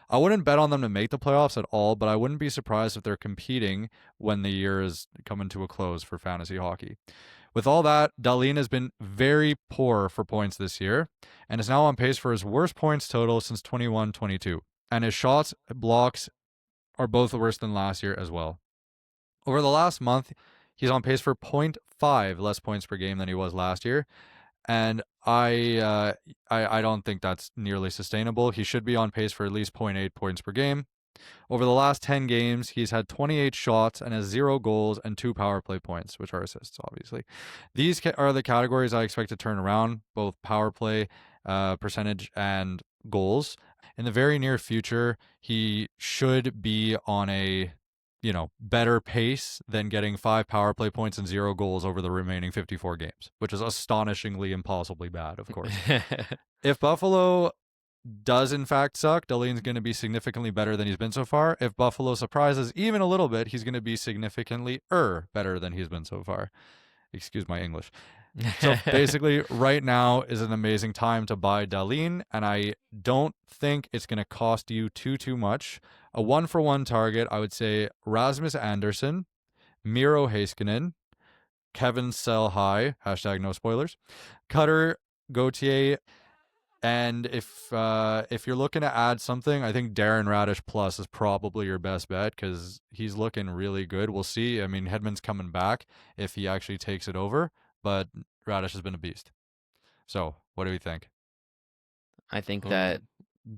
I wouldn't bet on them to make the playoffs at all, but I wouldn't be surprised if they're competing when the year is coming to a close for fantasy hockey. With all that, Dahlin has been very poor for points this year and is now on pace for his worst points total since 21-22. And his shots, blocks, are both worse than last year as well. Over the last month, he's on pace for 0.5 less points per game than he was last year, and I don't think that's nearly sustainable. He should be on pace for at least 0.8 points per game. Over the last 10 games, he's had 28 shots and has 0 goals and 2 power play points, which are assists, obviously. These are the categories I expect to turn around, both power play percentage and goals. In the very near future, he should be on a, better pace than getting 5 power play points and 0 goals over the remaining 54 games, which is astonishingly impossibly bad, of course. If Buffalo does in fact suck, Dahlin's going to be significantly better than he's been so far. If Buffalo surprises even a little bit, he's going to be significantly better than he's been so far. Excuse my English. So basically, right now is an amazing time to buy Dahlin, and I don't think it's going to cost you too much. A 1-for-1 target, I would say Rasmus Andersson, Miro Heiskanen, Kevin Sell High, hashtag no spoilers, Cutter, Gauthier, and if you're looking to add something, I think Darren Radish plus is probably your best bet because he's looking really good. We'll see. I mean, Hedman's coming back if he actually takes it over, but Radish has been a beast. So, what do we think? I think that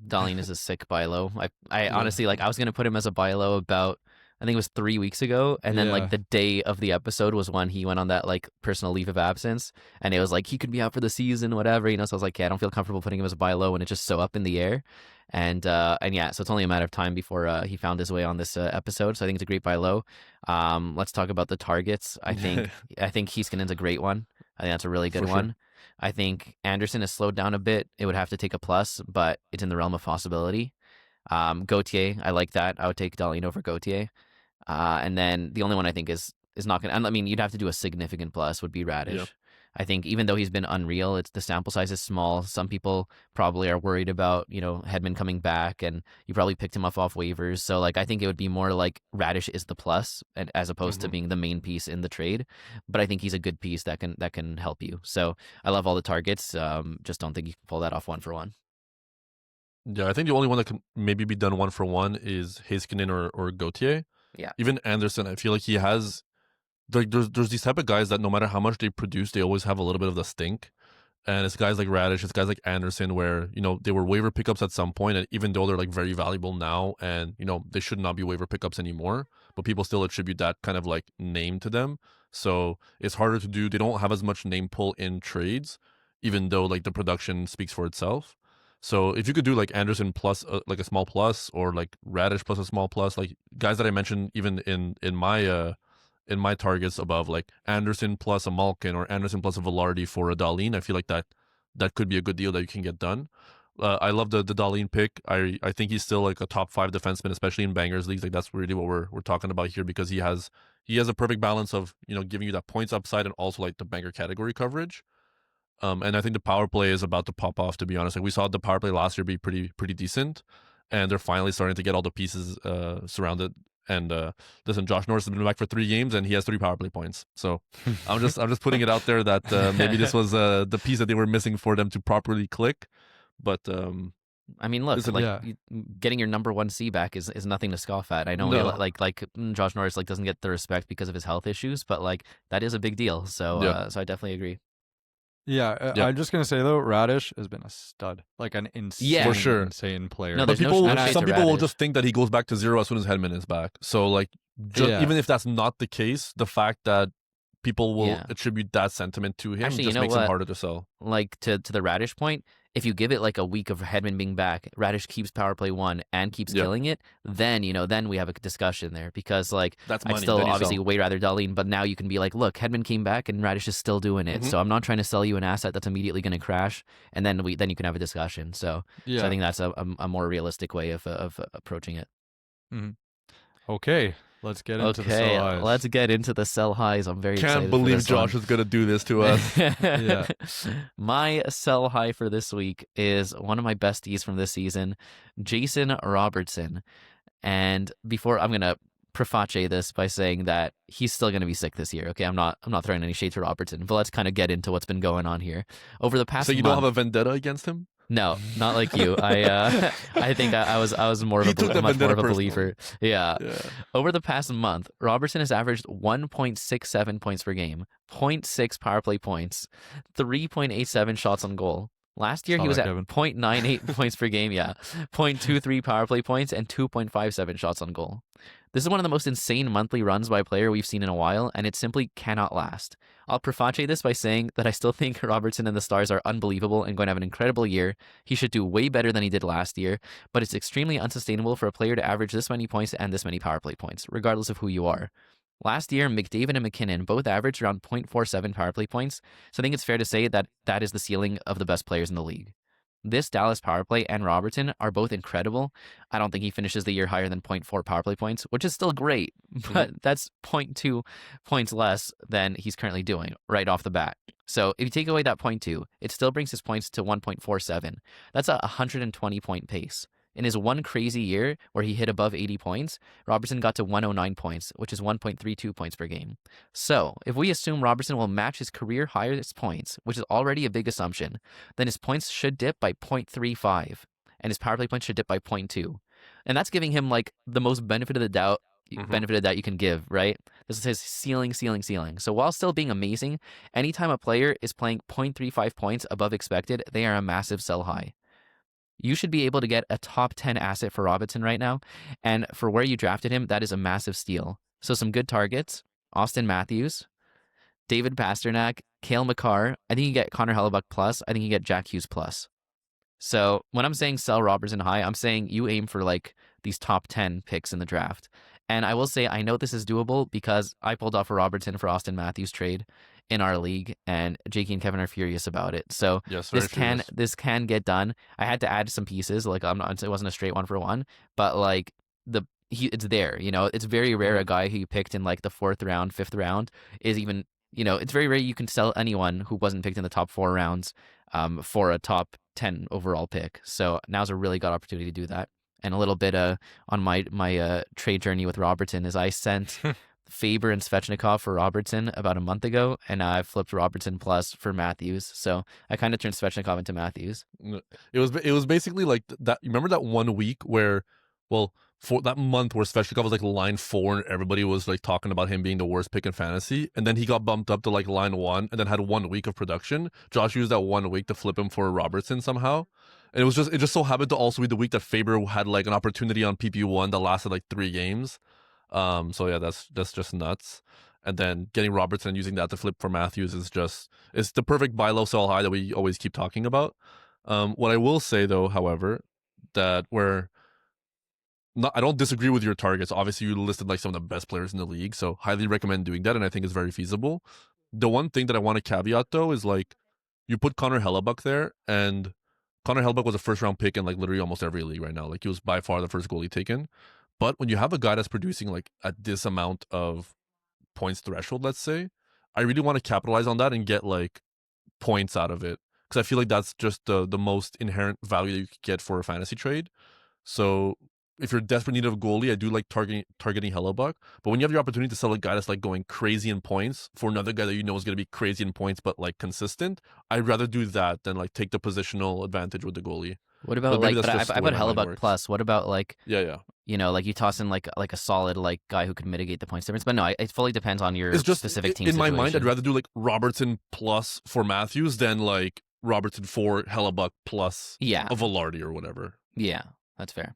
Dahlin is a sick buy low. I honestly, I was going to put him as a buy low about, I think it was 3 weeks ago. And then the day of the episode was when he went on that personal leave of absence. And it was he could be out for the season, whatever, So I was I don't feel comfortable putting him as a buy low when it's just so up in the air. And so it's only a matter of time before he found his way on this episode. So I think it's a great buy low. Let's talk about the targets. I think Heiskanen's a great one. I think that's a really good one. Sure. I think Anderson has slowed down a bit. It would have to take a plus, but it's in the realm of possibility. Gauthier, I like that. I would take Dahlin over Gauthier. And then the only one I think is not going to, I mean, you'd have to do a significant plus would be Radish. Yep. I think even though he's been unreal, the sample size is small. Some people probably are worried about, Hedman coming back, and you probably picked him up off waivers. So I think it would be more like Radish is the plus, and as opposed to being the main piece in the trade. But I think he's a good piece that can help you. So I love all the targets. Just don't think you can pull that off 1-for-1. Yeah, I think the only one that can maybe be done 1-for-1 is Heiskanen or Gauthier. Yeah. Even Anderson, I feel like he has. There's these type of guys that no matter how much they produce, they always have a little bit of the stink. And it's guys like Radish, it's guys like Anderson where, they were waiver pickups at some point, and even though they're very valuable now and, they should not be waiver pickups anymore, but people still attribute that kind of name to them. So it's harder to do. They don't have as much name pull in trades, even though the production speaks for itself. So if you could do Anderson plus a small plus, or Radish plus a small plus, guys that I mentioned even in my targets above, Anderson plus a Malkin or Anderson plus a Velarde for a Dahlin, I feel like that could be a good deal that you can get done. I love the Dahlin pick. I think he's still a top 5 defenseman, especially in bangers leagues. That's really what we're talking about here, because he has a perfect balance of giving you that points upside and also the banger category coverage. And I think the power play is about to pop off, to be honest. We saw the power play last year be pretty decent, and they're finally starting to get all the pieces surrounded. And listen, Josh Norris has been back for 3 games, and he has 3 power play points. So I'm just putting it out there that maybe this was the piece that they were missing for them to properly click. But I mean, look, getting your number 1 C back is nothing to scoff at. I know, Josh Norris doesn't get the respect because of his health issues, but that is a big deal. So so I definitely agree. Yeah, I'm just gonna say though, Radish has been a stud, an insane, for sure, insane player. No, but some people will just think that he goes back to 0 as soon as Hedman is back. So even if that's not the case, the fact that people will attribute that sentiment to him just makes him harder to sell. To the Radish point, if you give it a week of Hedman being back, Radish keeps power play 1 and keeps killing it, then then we have a discussion there, because that's I'd still obviously way rather Dahlin, but now you can be look, Hedman came back and Radish is still doing it, so I'm not trying to sell you an asset that's immediately going to crash, and then you can have a discussion. So I think that's a more realistic way of approaching it. Mm-hmm. Okay, let's get into the Okay, sell highs. let's get into the sell highs. I'm very excited Can't for believe this Josh one. is gonna do this to us. Yeah. My sell high for this week is one of my besties from this season, Jason Robertson. And before I'm gonna preface this by saying that he's still gonna be sick this year. Okay, I'm not throwing any shade to Robertson, but let's kind of get into what's been going on here over the past. So you month, don't have a vendetta against him? No, not like you. I think I was more of He took the much more of a vendetta believer. Yeah. Yeah. Over the past month, Robertson has averaged 1.67 points per game, 0.6 power play points, 3.87 shots on goal. Last year, Saw he was that, at Kevin. 0.98 points per game, 0.23 power play points, and 2.57 shots on goal. This is one of the most insane monthly runs by a player we've seen in a while, and it simply cannot last. I'll preface this by saying that I still think Robertson and the Stars are unbelievable and going to have an incredible year. He should do way better than he did last year, but it's extremely unsustainable for a player to average this many points and this many power play points, regardless of who you are. Last year, McDavid and McKinnon both averaged around 0.47 power play points, so I think it's fair to say that that is the ceiling of the best players in the league. This Dallas power play and Robertson are both incredible. I don't think he finishes the year higher than 0.4 power play points, which is still great, but that's 0.2 points less than he's currently doing right off the bat. So if you take away that 0.2, it still brings his points to 1.47. That's a 120 point pace. In his one crazy year where he hit above 80 points, Robertson got to 109 points, which is 1.32 points per game. So, if we assume Robertson will match his career highest points, which is already a big assumption, then his points should dip by 0.35, and his power play points should dip by 0.2. And that's giving him like the most benefit of the doubt you can give, right? This is his ceiling. So while still being amazing, anytime a player is playing 0.35 points above expected, they are a massive sell high. You should be able to get a top 10 asset for Robertson right now. And for where you drafted him, that is a massive steal. So some good targets, Austin Matthews, David Pasternak, Cale Makar. I think you get Connor Hellebuck plus. I think you get Jack Hughes plus. So when I'm saying sell Robertson high, I'm saying you aim for like these top 10 picks in the draft. And I will say, I know this is doable because I pulled off a Robertson for Austin Matthews trade in our league, and Jakey and Kevin are furious about it. So Yes, this can get done. I had to add some pieces, like it wasn't a straight 1-for-1, but like it's there. You know, it's very rare a guy who you picked in like the 4th round, 5th round is even. You know, it's very rare you can sell anyone who wasn't picked in the top 4 rounds for a top 10 overall pick. So now's a really good opportunity to do that. And a little bit on my trade journey with Robertson is I sent Faber and Svechnikov for Robertson about a month ago, and I flipped Robertson plus for Matthews. So I kind of turned Svechnikov into Matthews. It was basically like that. You remember that 1 week where, well, for that month where Svechnikov was like line 4 and everybody was like talking about him being the worst pick in fantasy, and then he got bumped up to like line 1 and then had 1 week of production. Josh used that 1 week to flip him for Robertson somehow. And it just so happened to also be the week that Faber had like an opportunity on PP1 that lasted like 3 games. So yeah, that's just nuts. And then getting Robertson and using that to flip for Matthews it's the perfect buy low sell high that we always keep talking about. What I will say though, however, that I don't disagree with your targets. Obviously, you listed like some of the best players in the league, so highly recommend doing that, and I think it's very feasible. The one thing that I want to caveat though is like you put Connor Hellebuck there, and Connor Hellebuck was a 1st round pick in like literally almost every league right now. Like he was by far the first goalie taken. But when you have a guy that's producing like at this amount of points threshold, let's say, I really want to capitalize on that and get like points out of it, because I feel like that's just the most inherent value that you could get for a fantasy trade. So if you're desperate need of a goalie, I do like targeting Hellebuck. But when you have the opportunity to sell a guy that's like going crazy in points for another guy that you know is going to be crazy in points but like consistent, I'd rather do that than like take the positional advantage with the goalie. What about But like? I put Hellebuck plus. What about like? Yeah. You know, like you toss in like a solid like guy who could mitigate the points difference. But no, it fully depends on your specific team. In my mind, I'd situation. rather do like Robertson plus for Matthews than like Robertson for Hellebuck plus a Velarde or whatever. Yeah, that's fair.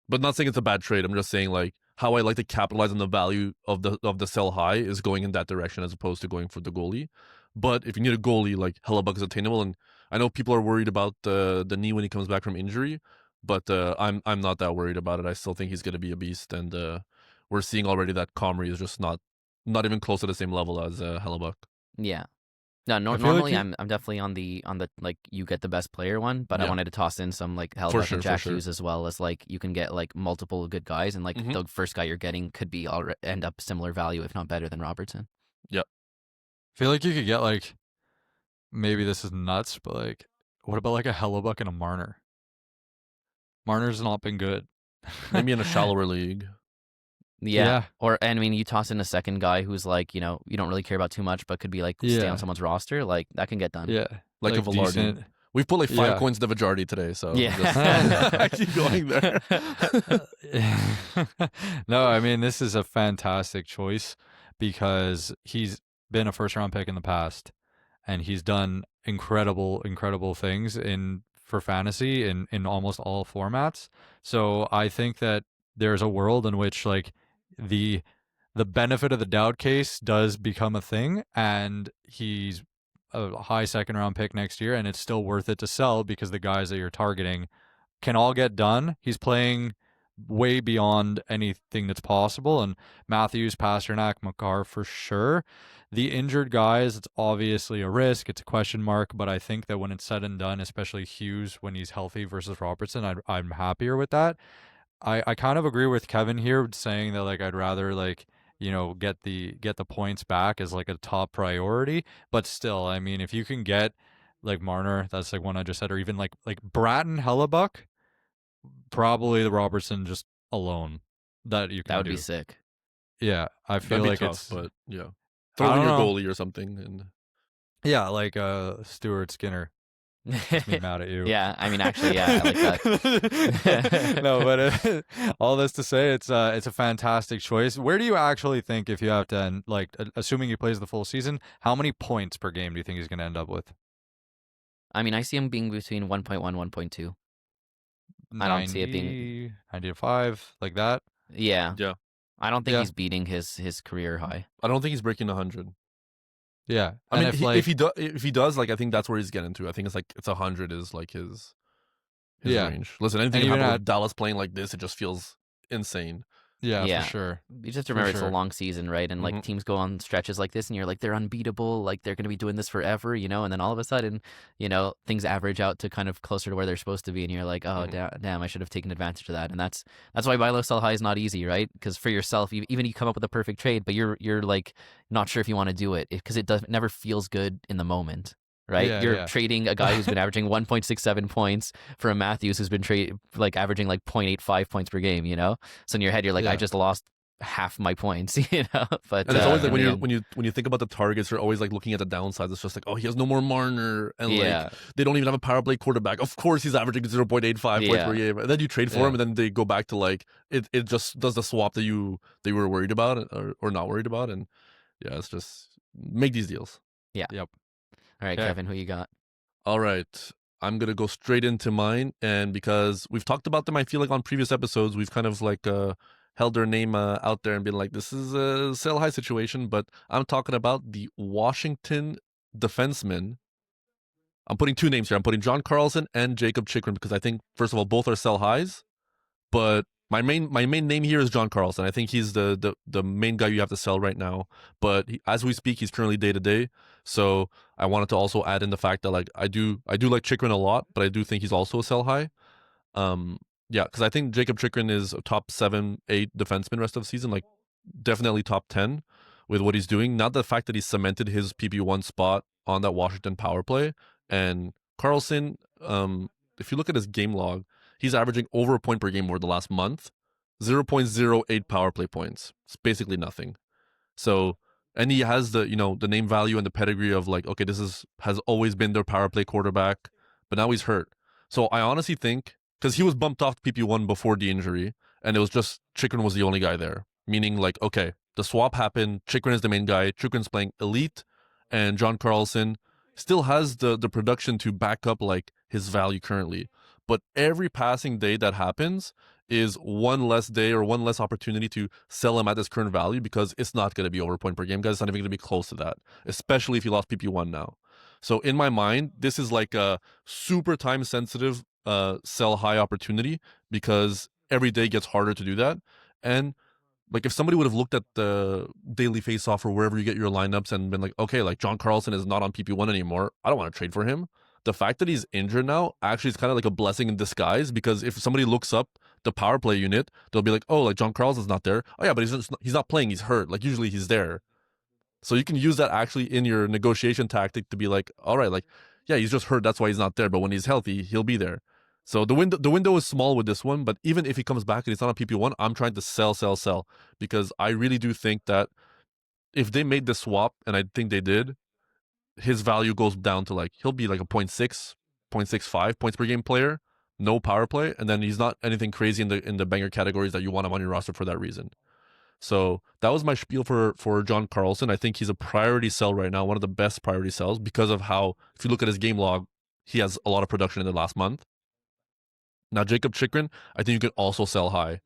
But not saying it's a bad trade. I'm just saying like how I like to capitalize on the value of the sell high is going in that direction as opposed to going for the goalie. But if you need a goalie, like Hellebuck is attainable, and I know people are worried about the knee when he comes back from injury, but I'm not that worried about it. I still think he's going to be a beast, and we're seeing already that Comrie is just not even close to the same level as Hellebuck. Yeah. No, I feel like normally he- I'm definitely on the like you get the best player one, but I Yeah. wanted to toss in some like Hellbuck sure, and for Jack sure. Hughes as well, as like you can get like multiple good guys, and like Mhm. the first guy you're getting could be end up similar value if not better than Robertson. I feel like you could get like, maybe this is nuts, but like, what about like a Hellebuck and a Marner? Marner's not been good. Maybe in a shallower league. Yeah. Or and I mean you toss in a second guy who's like, you don't really care about too much but could be like stay Yeah. on someone's roster, like that can get done. Yeah. Like a Velarde. decent. We've put like 5 Yeah. coins to Vajardi today, so Yeah. I keep going there. No, I mean, this is a fantastic choice because he's been a first round pick in the past and he's done incredible things for fantasy in almost all formats. So I think that there's a world in which like the benefit of the doubt case does become a thing, and he's a high second round pick next year, and it's still worth it to sell because the guys that you're targeting can all get done. He's playing way beyond anything that's possible, and Matthews, Pasternak, Makar for sure. The injured guys, it's obviously a risk. It's a question mark, but I think that when it's said and done, especially Hughes when he's healthy versus Robertson, I'm happier with that. I kind of agree with Kevin here saying that like I'd rather like get the points back as like a top priority, but still, I mean, if you can get like Marner, that's like one I just said, or even like Bratton, Hellebuck, probably the Robertson just alone that you can That would do. be sick. Yeah, I feel That'd be like tough, it's but yeah. I Throw in don't your know. goalie or something, and Yeah, like Stuart Skinner. Makes me mad at you. Yeah, I mean actually yeah, I like that. No, but all this to say, it's a fantastic choice. Where do you actually think, if you have to end, like assuming he plays the full season, how many points per game do you think he's going to end up with? I mean I see him being between 1.1 1.2. I don't see it being 95 like that. Yeah. yeah. I don't think Yeah. he's beating his career high. I don't think he's breaking 100. Yeah, I and mean, if if he does, like, I think that's where he's getting to. I think it's 100 is like his Yeah. range. Listen, anything And can even happen with Dallas playing like this, it just feels insane. yeah, Yeah. for sure. You just For remember it's a sure. long season, right? And like Mhm. teams go on stretches like this and you're like they're unbeatable, like they're going to be doing this forever, and then all of a sudden, things average out to kind of closer to where they're supposed to be and you're like, "Oh, damn, I should have taken advantage of that." And that's why buy low sell high is not easy, right? Because for yourself, even you come up with a perfect trade, but you're like not sure if you want to do it because it never feels good in the moment. Right, Yeah, you're yeah. trading a guy who's been averaging 1.67 points for a Matthews who's been averaging like 0.85 points per game. So in your head you're like, Yeah. I just lost half my points. But And it's always like in the when end- you think about the targets, you're always like looking at the downsides. It's just like, oh, he has no more Marner, and Yeah. like they don't even have a power play quarterback. Of course, he's averaging 0.85 points per game. And then you trade for Yeah. him, and then they go back to like it just does the swap that you were worried about or not worried about, and yeah, it's just make these deals. Yep. All right, Okay. Kevin, who you got? All right. I'm going to go straight into mine. And because we've talked about them, I feel like on previous episodes, we've kind of like held their name out there and been like, this is a sell high situation. But I'm talking about the Washington defensemen. I'm putting 2 names here. I'm putting John Carlson and Jakob Chychrun because I think, first of all, both are sell highs. But my main name here is John Carlson. I think he's the main guy you have to sell right now. But as we speak, he's currently day to day. So I wanted to also add in the fact that like I do like Chychrun a lot, but I do think he's also a sell high. Yeah, because I think Jakob Chychrun is a top 7, 8 defenseman rest of the season, like definitely top 10 with what he's doing. Not the fact that he cemented his PP1 spot on that Washington power play. And Carlson, if you look at his game log, he's averaging over a point per game over the last month, 0.08 power play points. It's basically nothing. So, and he has the the name value and the pedigree of like, okay, has always been their power play quarterback, but now he's hurt. So I honestly think, because he was bumped off PP1 before the injury, and it was just Chychrun was the only guy there. Meaning like, okay, the swap happened, Chychrun is the main guy, Chychrun's playing elite, and John Carlson still has the production to back up like his value currently. But every passing day that happens is one less day or one less opportunity to sell him at his current value because it's not going to be over a point per game, guys. It's not even going to be close to that, especially if you lost PP1 now. So in my mind, this is like a super time sensitive sell high opportunity because every day gets harder to do that. And like if somebody would have looked at the daily face-off or wherever you get your lineups and been like, okay, like John Carlson is not on PP1 anymore. I don't want to trade for him. The fact that he's injured now actually is kind of like a blessing in disguise, because if somebody looks up the power play unit, they'll be like, oh, like John Carlson's not there. Oh yeah, but he's not playing. He's hurt. Like usually he's there. So you can use that actually in your negotiation tactic to be like, all right, like, yeah, he's just hurt. That's why he's not there. But when he's healthy, he'll be there. So the window is small with this one. But even if he comes back and he's not on PP1, I'm trying to sell, because I really do think that if they made this swap, and I think they did, his value goes down to like, he'll be like a 0.6, 0.65 points per game player, no power play, and then he's not anything crazy in the banger categories that you want him on your roster for that reason. So that was my spiel for John Carlson. I think he's a priority sell right now, one of the best priority sells, because of how, if you look at his game log, he has a lot of production in the last month. Now, Jakob Chychrun, I think you could also sell high.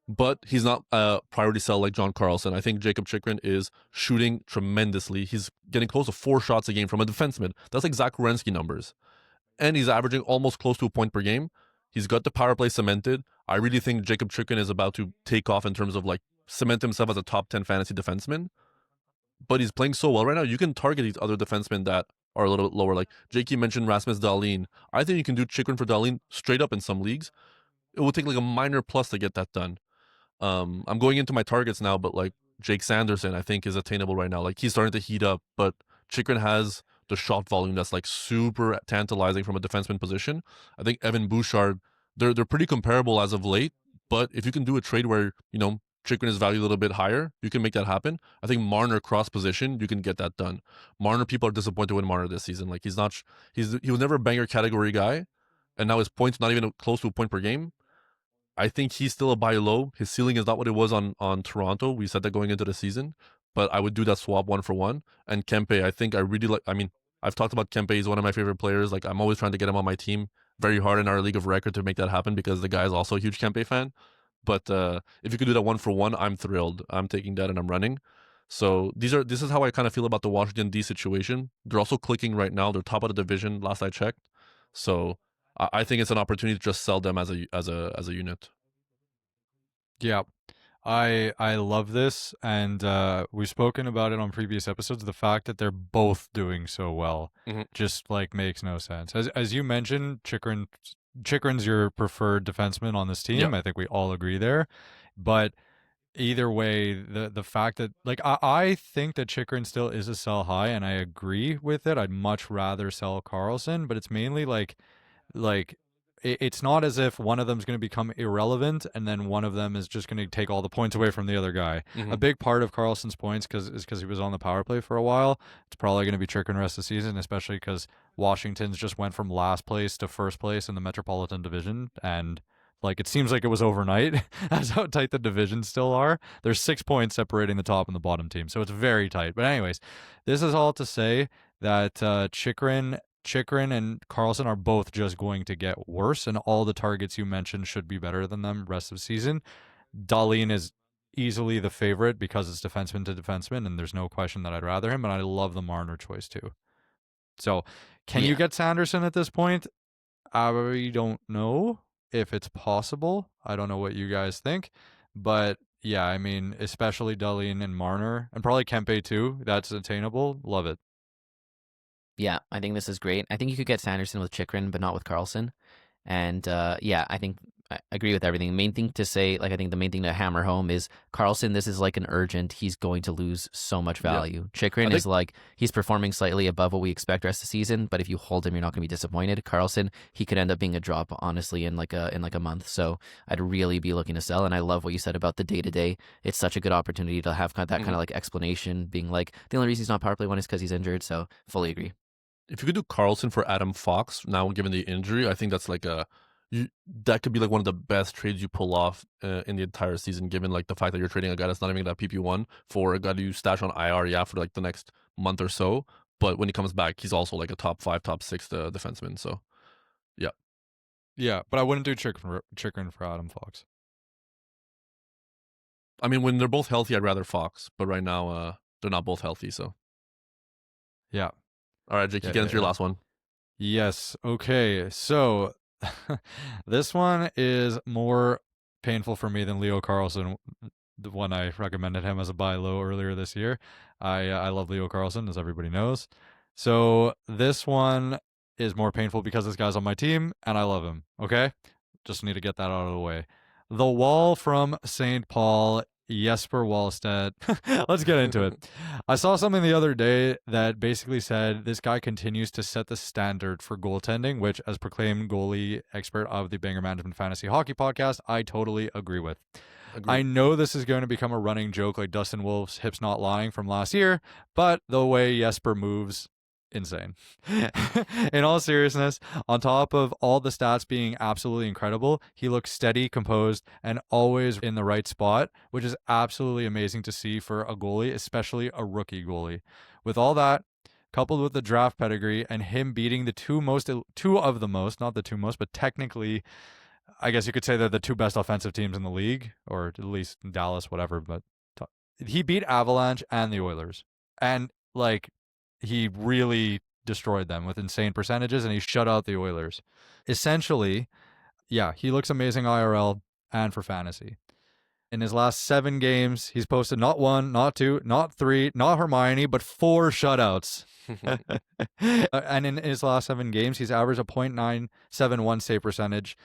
But he's not a priority sell like John Carlson. I think Jakob Chychrun is shooting tremendously. He's getting close to 4 shots a game from a defenseman. That's like Zach Werenski numbers. And he's averaging almost close to a point per game. He's got the power play cemented. I really think Jakob Chychrun is about to take off in terms of like cement himself as a top 10 fantasy defenseman. But he's playing so well right now. You can target these other defensemen that are a little bit lower. Like Jakey mentioned Rasmus Dahlin. I think you can do Chychrun for Dahlin straight up in some leagues. It will take like a minor plus to get that done. I'm going into my targets now, but like Jake Sanderson, I think is attainable right now. Like he's starting to heat up, but Chychrun has the shot volume that's like super tantalizing from a defenseman position. I think Evan Bouchard, they're pretty comparable as of late, but if you can do a trade where, you know, Chychrun is valued a little bit higher, you can make that happen. I think Marner cross position, you can get that done. Marner, people are disappointed with Marner this season. Like he was never a banger category guy, and now his points not even close to a point per game. I think he's still a buy low. His ceiling is not what it was on Toronto. We said that going into the season, but I would do that swap 1-for-1. And Kempe, I think I really like. I mean, I've talked about Kempe. He's one of my favorite players. Like I'm always trying to get him on my team. Very hard in our league of record to make that happen because the guy is also a huge Kempe fan. But if you could do that 1-for-1, I'm thrilled. I'm taking that and I'm running. So this is how I kind of feel about the Washington D situation. They're also clicking right now. They're top of the division last I checked. So I think it's an opportunity to just sell them as a unit. Yeah, I love this, and we've spoken about it on previous episodes. The fact that they're both doing so well just like makes no sense. As you mentioned, Chychrun's your preferred defenseman on this team. Yep. I think we all agree there. But either way, the fact that like I think that Chychrun still is a sell high, and I agree with it. I'd much rather sell Carlson, but it's mainly like it's not as if one of them is going to become irrelevant and then one of them is just going to take all the points away from the other guy. A big part of Carlson's points is because he was on the power play for a while. It's probably going to be Chychrun the rest of the season, especially because Washington's just went from last place to first place in the Metropolitan Division, and like it seems like it was overnight as how tight the divisions still are. There's 6 points separating the top and the bottom team, so it's very tight. But anyways, this is all to say that Chychrun and Carlson are both just going to get worse, and all the targets you mentioned should be better than them rest of the season. Dahlin is easily the favorite because it's defenseman to defenseman, and there's no question that I'd rather him, and I love the Marner choice too. So, can you get Sanderson at this point? I don't know if it's possible. I don't know what you guys think, but yeah, I mean, especially Dahlin and Marner, and probably Kempe too, that's attainable. Love it. Yeah, I think this is great. I think you could get Sanderson with Chychrun, but not with Carlson. And yeah, I think I agree with everything. Main thing to say, like I think the main thing to hammer home is Carlson, this is like an urgent. He's going to lose so much value. Yeah. Chychrun is like, he's performing slightly above what we expect rest of the season, but if you hold him, you're not going to be disappointed. Carlson, he could end up being a drop, honestly, in like a month. So I'd really be looking to sell. And I love what you said about the day-to-day. It's such a good opportunity to have that kind of like explanation, being like, the only reason he's not power play one is because he's injured. So fully agree. If you could do Carlson for Adam Fox now, given the injury, I think that's like that could be like one of the best trades you pull off in the entire season, given like the fact that you're trading a guy that's not even that PP1 for a guy that you stash on IR, for like the next month or so. But when he comes back, he's also like a top 5, top 6 defenseman. So, yeah. Yeah, but I wouldn't do Chychrun for Adam Fox. I mean, when they're both healthy, I'd rather Fox. But right now, they're not both healthy, so. Yeah. All right, Jake, you get into your last one. Yes. Okay. So this one is more painful for me than Leo Carlson when I recommended him as a buy low earlier this year. I love Leo Carlson, as everybody knows. So this one is more painful because this guy's on my team and I love him. Okay, just need to get that out of the way. The Wall from St. Paul, Jesper Wallstedt. Let's get into it. I saw something the other day that basically said this guy continues to set the standard for goaltending, which, as proclaimed goalie expert of the Banger Management Fantasy Hockey Podcast, I totally agree with. Agreed. I know this is going to become a running joke like Dustin Wolf's hips not lying from last year, but the way Jesper moves, insane. In all seriousness, on top of all the stats being absolutely incredible, he looks steady, composed, and always in the right spot, which is absolutely amazing to see for a goalie, especially a rookie goalie. With all that, coupled with the draft pedigree and him beating the two of the most, not the two most, but technically, I guess you could say they're the two best offensive teams in the league, or at least Dallas, whatever, but he beat Avalanche and the Oilers. And like, he really destroyed them with insane percentages, and he shut out the Oilers. Essentially, yeah, he looks amazing IRL and for fantasy. In his last 7 games, he's posted not 1, not 2, not 3, not Hermione, but 4 shutouts. And in his last 7 games, he's averaged a .971 save percentage.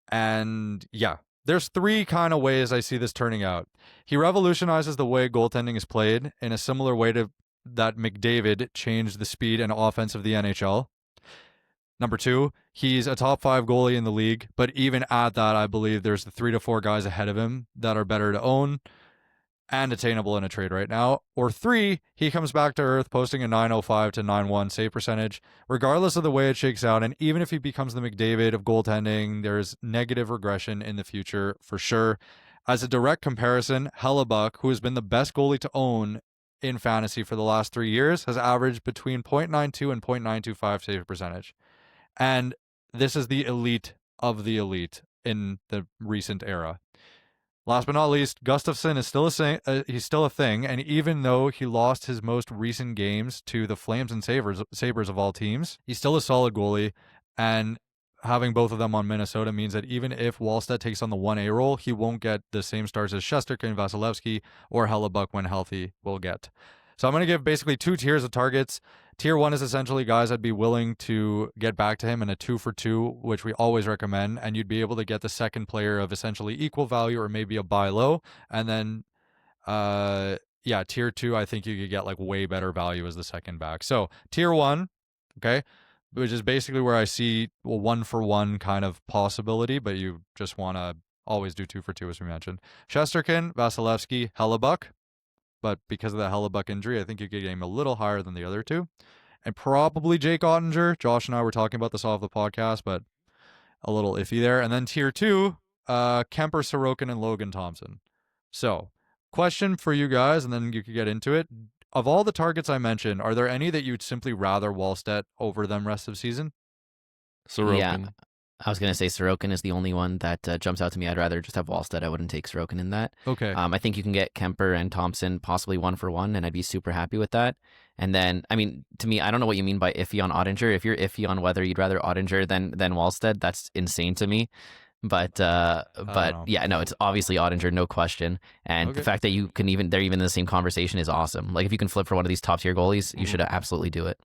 And yeah, there's 3 kind of ways I see this turning out. He revolutionizes the way goaltending is played in a similar way to that McDavid changed the speed and offense of the NHL. Number 2, he's a top 5 goalie in the league, but even at that, I believe there's the 3 to 4 guys ahead of him that are better to own and attainable in a trade right now. Or 3, he comes back to earth, posting a .905 to .91 save percentage, regardless of the way it shakes out. And even if he becomes the McDavid of goaltending, there's negative regression in the future for sure. As a direct comparison, Hellebuck, who has been the best goalie to own in fantasy for the last 3 years, has averaged between .92 and .925 save percentage. And this is the elite of the elite in the recent era. Last but not least, Gustafsson is still a thing, and even though he lost his most recent games to the Flames and Sabres of all teams, he's still a solid goalie, and having both of them on Minnesota means that even if Wallstedt takes on the 1A role, he won't get the same stars as Shesterkin, Vasilevsky, or Hellebuck when healthy will get. So I'm going to give basically 2 tiers of targets. Tier 1 is essentially guys I'd be willing to get back to him in a 2 for 2, which we always recommend, and you'd be able to get the second player of essentially equal value or maybe a buy low. And then, tier 2, I think you could get like way better value as the second back. So tier 1, okay, which is basically where I see a 1 for 1 kind of possibility, but you just want to always do 2 for 2, as we mentioned. Shesterkin, Vasilevsky, Hellebuck. But because of the Hellebuck injury, I think you could aim a little higher than the other 2. And probably Jake Ottinger. Josh and I were talking about this off the podcast, but a little iffy there. And then tier 2, Kemper, Sorokin, and Logan Thompson. So, question for you guys, and then you could get into it. Of all the targets I mentioned, are there any that you'd simply rather Wallstedt over them rest of season? Sorokin. Yeah, I was going to say Sorokin is the only one that jumps out to me. I'd rather just have Wallstedt. I wouldn't take Sorokin in that. Okay. I think you can get Kemper and Thompson possibly 1 for 1, and I'd be super happy with that. And then, I mean, to me, I don't know what you mean by iffy on Ottinger. If you're iffy on whether you'd rather Ottinger than Wallstedt, that's insane to me. But yeah, no, it's obviously Ottinger, no question. And the fact that you can they're even in the same conversation is awesome. Like if you can flip for one of these top tier goalies, you should absolutely do it.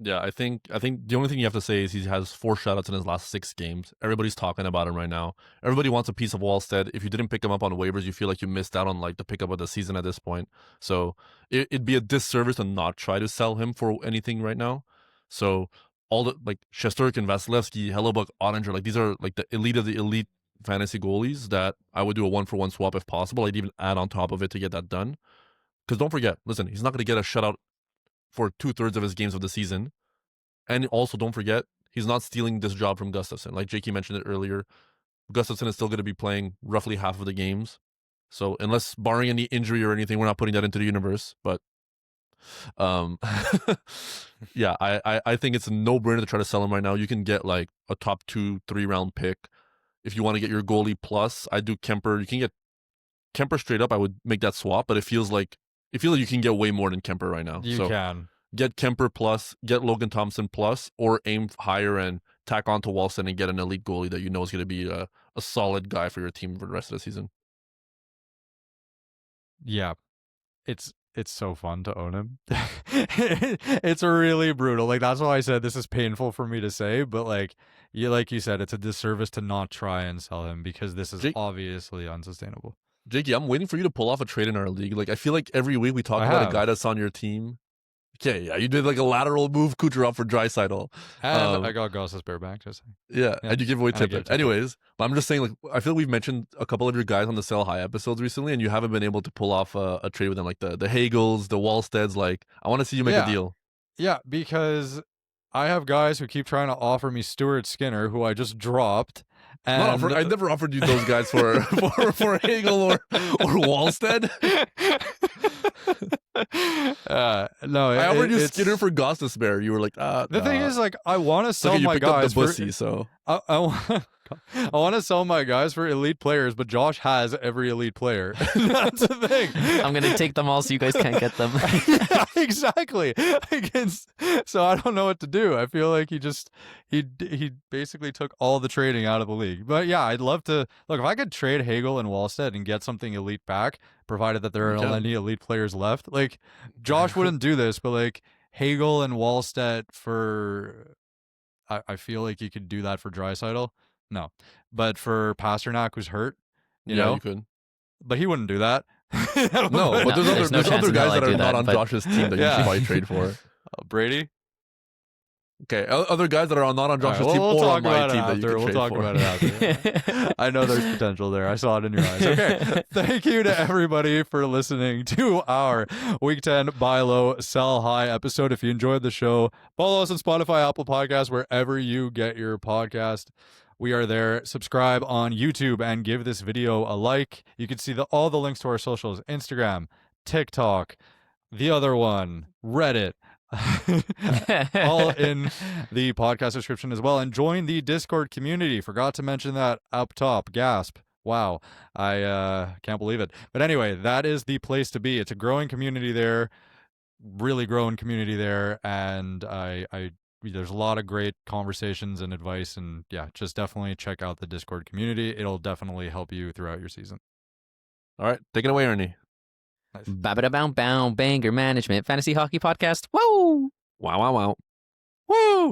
Yeah, I think the only thing you have to say is he has 4 shutouts in his last 6 games. Everybody's talking about him right now. Everybody wants a piece of Wallstedt. If you didn't pick him up on waivers, you feel like you missed out on like the pickup of the season at this point. So it'd be a disservice to not try to sell him for anything right now. So all the like Shesterkin, Vasilevsky, Hellebuck, Ottinger, like these are like the elite of the elite fantasy goalies that I would do a 1 for 1 swap if possible. I'd even add on top of it to get that done. Because don't forget, listen, he's not going to get a shutout for 2/3 of his games of the season. And also, don't forget, he's not stealing this job from Gustafsson. Like Jakey mentioned it earlier, Gustafsson is still going to be playing roughly half of the games. So unless barring any injury or anything, we're not putting that into the universe. But yeah, I think it's a no-brainer to try to sell him right now. You can get like a top 2-3 round pick. If you want to get your goalie plus, I do Kemper. You can get Kemper straight up. I would make that swap, but it feels like you can get way more than Kemper right now. You can. Get Kemper plus, get Logan Thompson plus, or aim higher and tack on to Wallstedt and get an elite goalie that you know is going to be a solid guy for your team for the rest of the season. yeah, it's so fun to own him. It's really brutal. Like, that's why I said this is painful for me to say, but like you said, it's a disservice to not try and sell him because this is obviously unsustainable. Jakey, I'm waiting for you to pull off a trade in our league. Like, I feel like every week we talk about a guy that's on your team. Okay, yeah, you did like a lateral move, Kucherov for Draisaitl. And I got Gosses back, just saying. Yeah, and you give away Tippett. Anyways, but I'm just saying, like, I feel like we've mentioned a couple of your guys on the Sell High episodes recently, and you haven't been able to pull off a trade with them, like the Hagels, the Wallsteds. Like, I want to see you make a deal. Yeah, because I have guys who keep trying to offer me Stuart Skinner, who I just dropped. And I never offered you those guys for Hagel or Wallstedt. No, I offered you Skinner for Gostisbehere. You were like, the thing is, like, I want to sell my guys for Bussy, so I want to sell my guys for elite players, but Josh has every elite player. That's the thing. I'm gonna take them all so you guys can't get them. Yeah, exactly. So I don't know what to do. I feel like he basically took all the trading out of the league. But yeah, I'd love to look if I could trade Hagel and Wallstedt and get something elite back, provided that there are any elite players left. Like, Josh wouldn't do this, but like Hagel and Wallstedt for, I feel like you could do that for Draisaitl. No, but for Pasternak, who's hurt, you know, you could. But he wouldn't do that. No, but there's other guys that are not on Josh's team that you should probably trade for. Brady. Okay, other guys that are not on Josh's team or on my team that you can We'll talk about it after. I know there's potential there. I saw it in your eyes. Okay, thank you to everybody for listening to our Week 10 Buy Low, Sell High episode. If you enjoyed the show, follow us on Spotify, Apple Podcasts, wherever you get your podcast. We are there. Subscribe on YouTube and give this video a like. You can see all the links to our socials, Instagram, TikTok, the other one, Reddit, all in the podcast description as well. And join the Discord community. Forgot to mention that up top. Gasp. Wow. I can't believe it. But anyway, that is the place to be. It's a growing community there, really growing community there. And there's a lot of great conversations and advice, and yeah, just definitely check out the Discord community. It'll definitely help you throughout your season. All right, take it away, Ernie. Nice. Ba-ba-da-bow-bow, Banger Management Fantasy Hockey Podcast. Woo! Wow, wow, wow. Woo!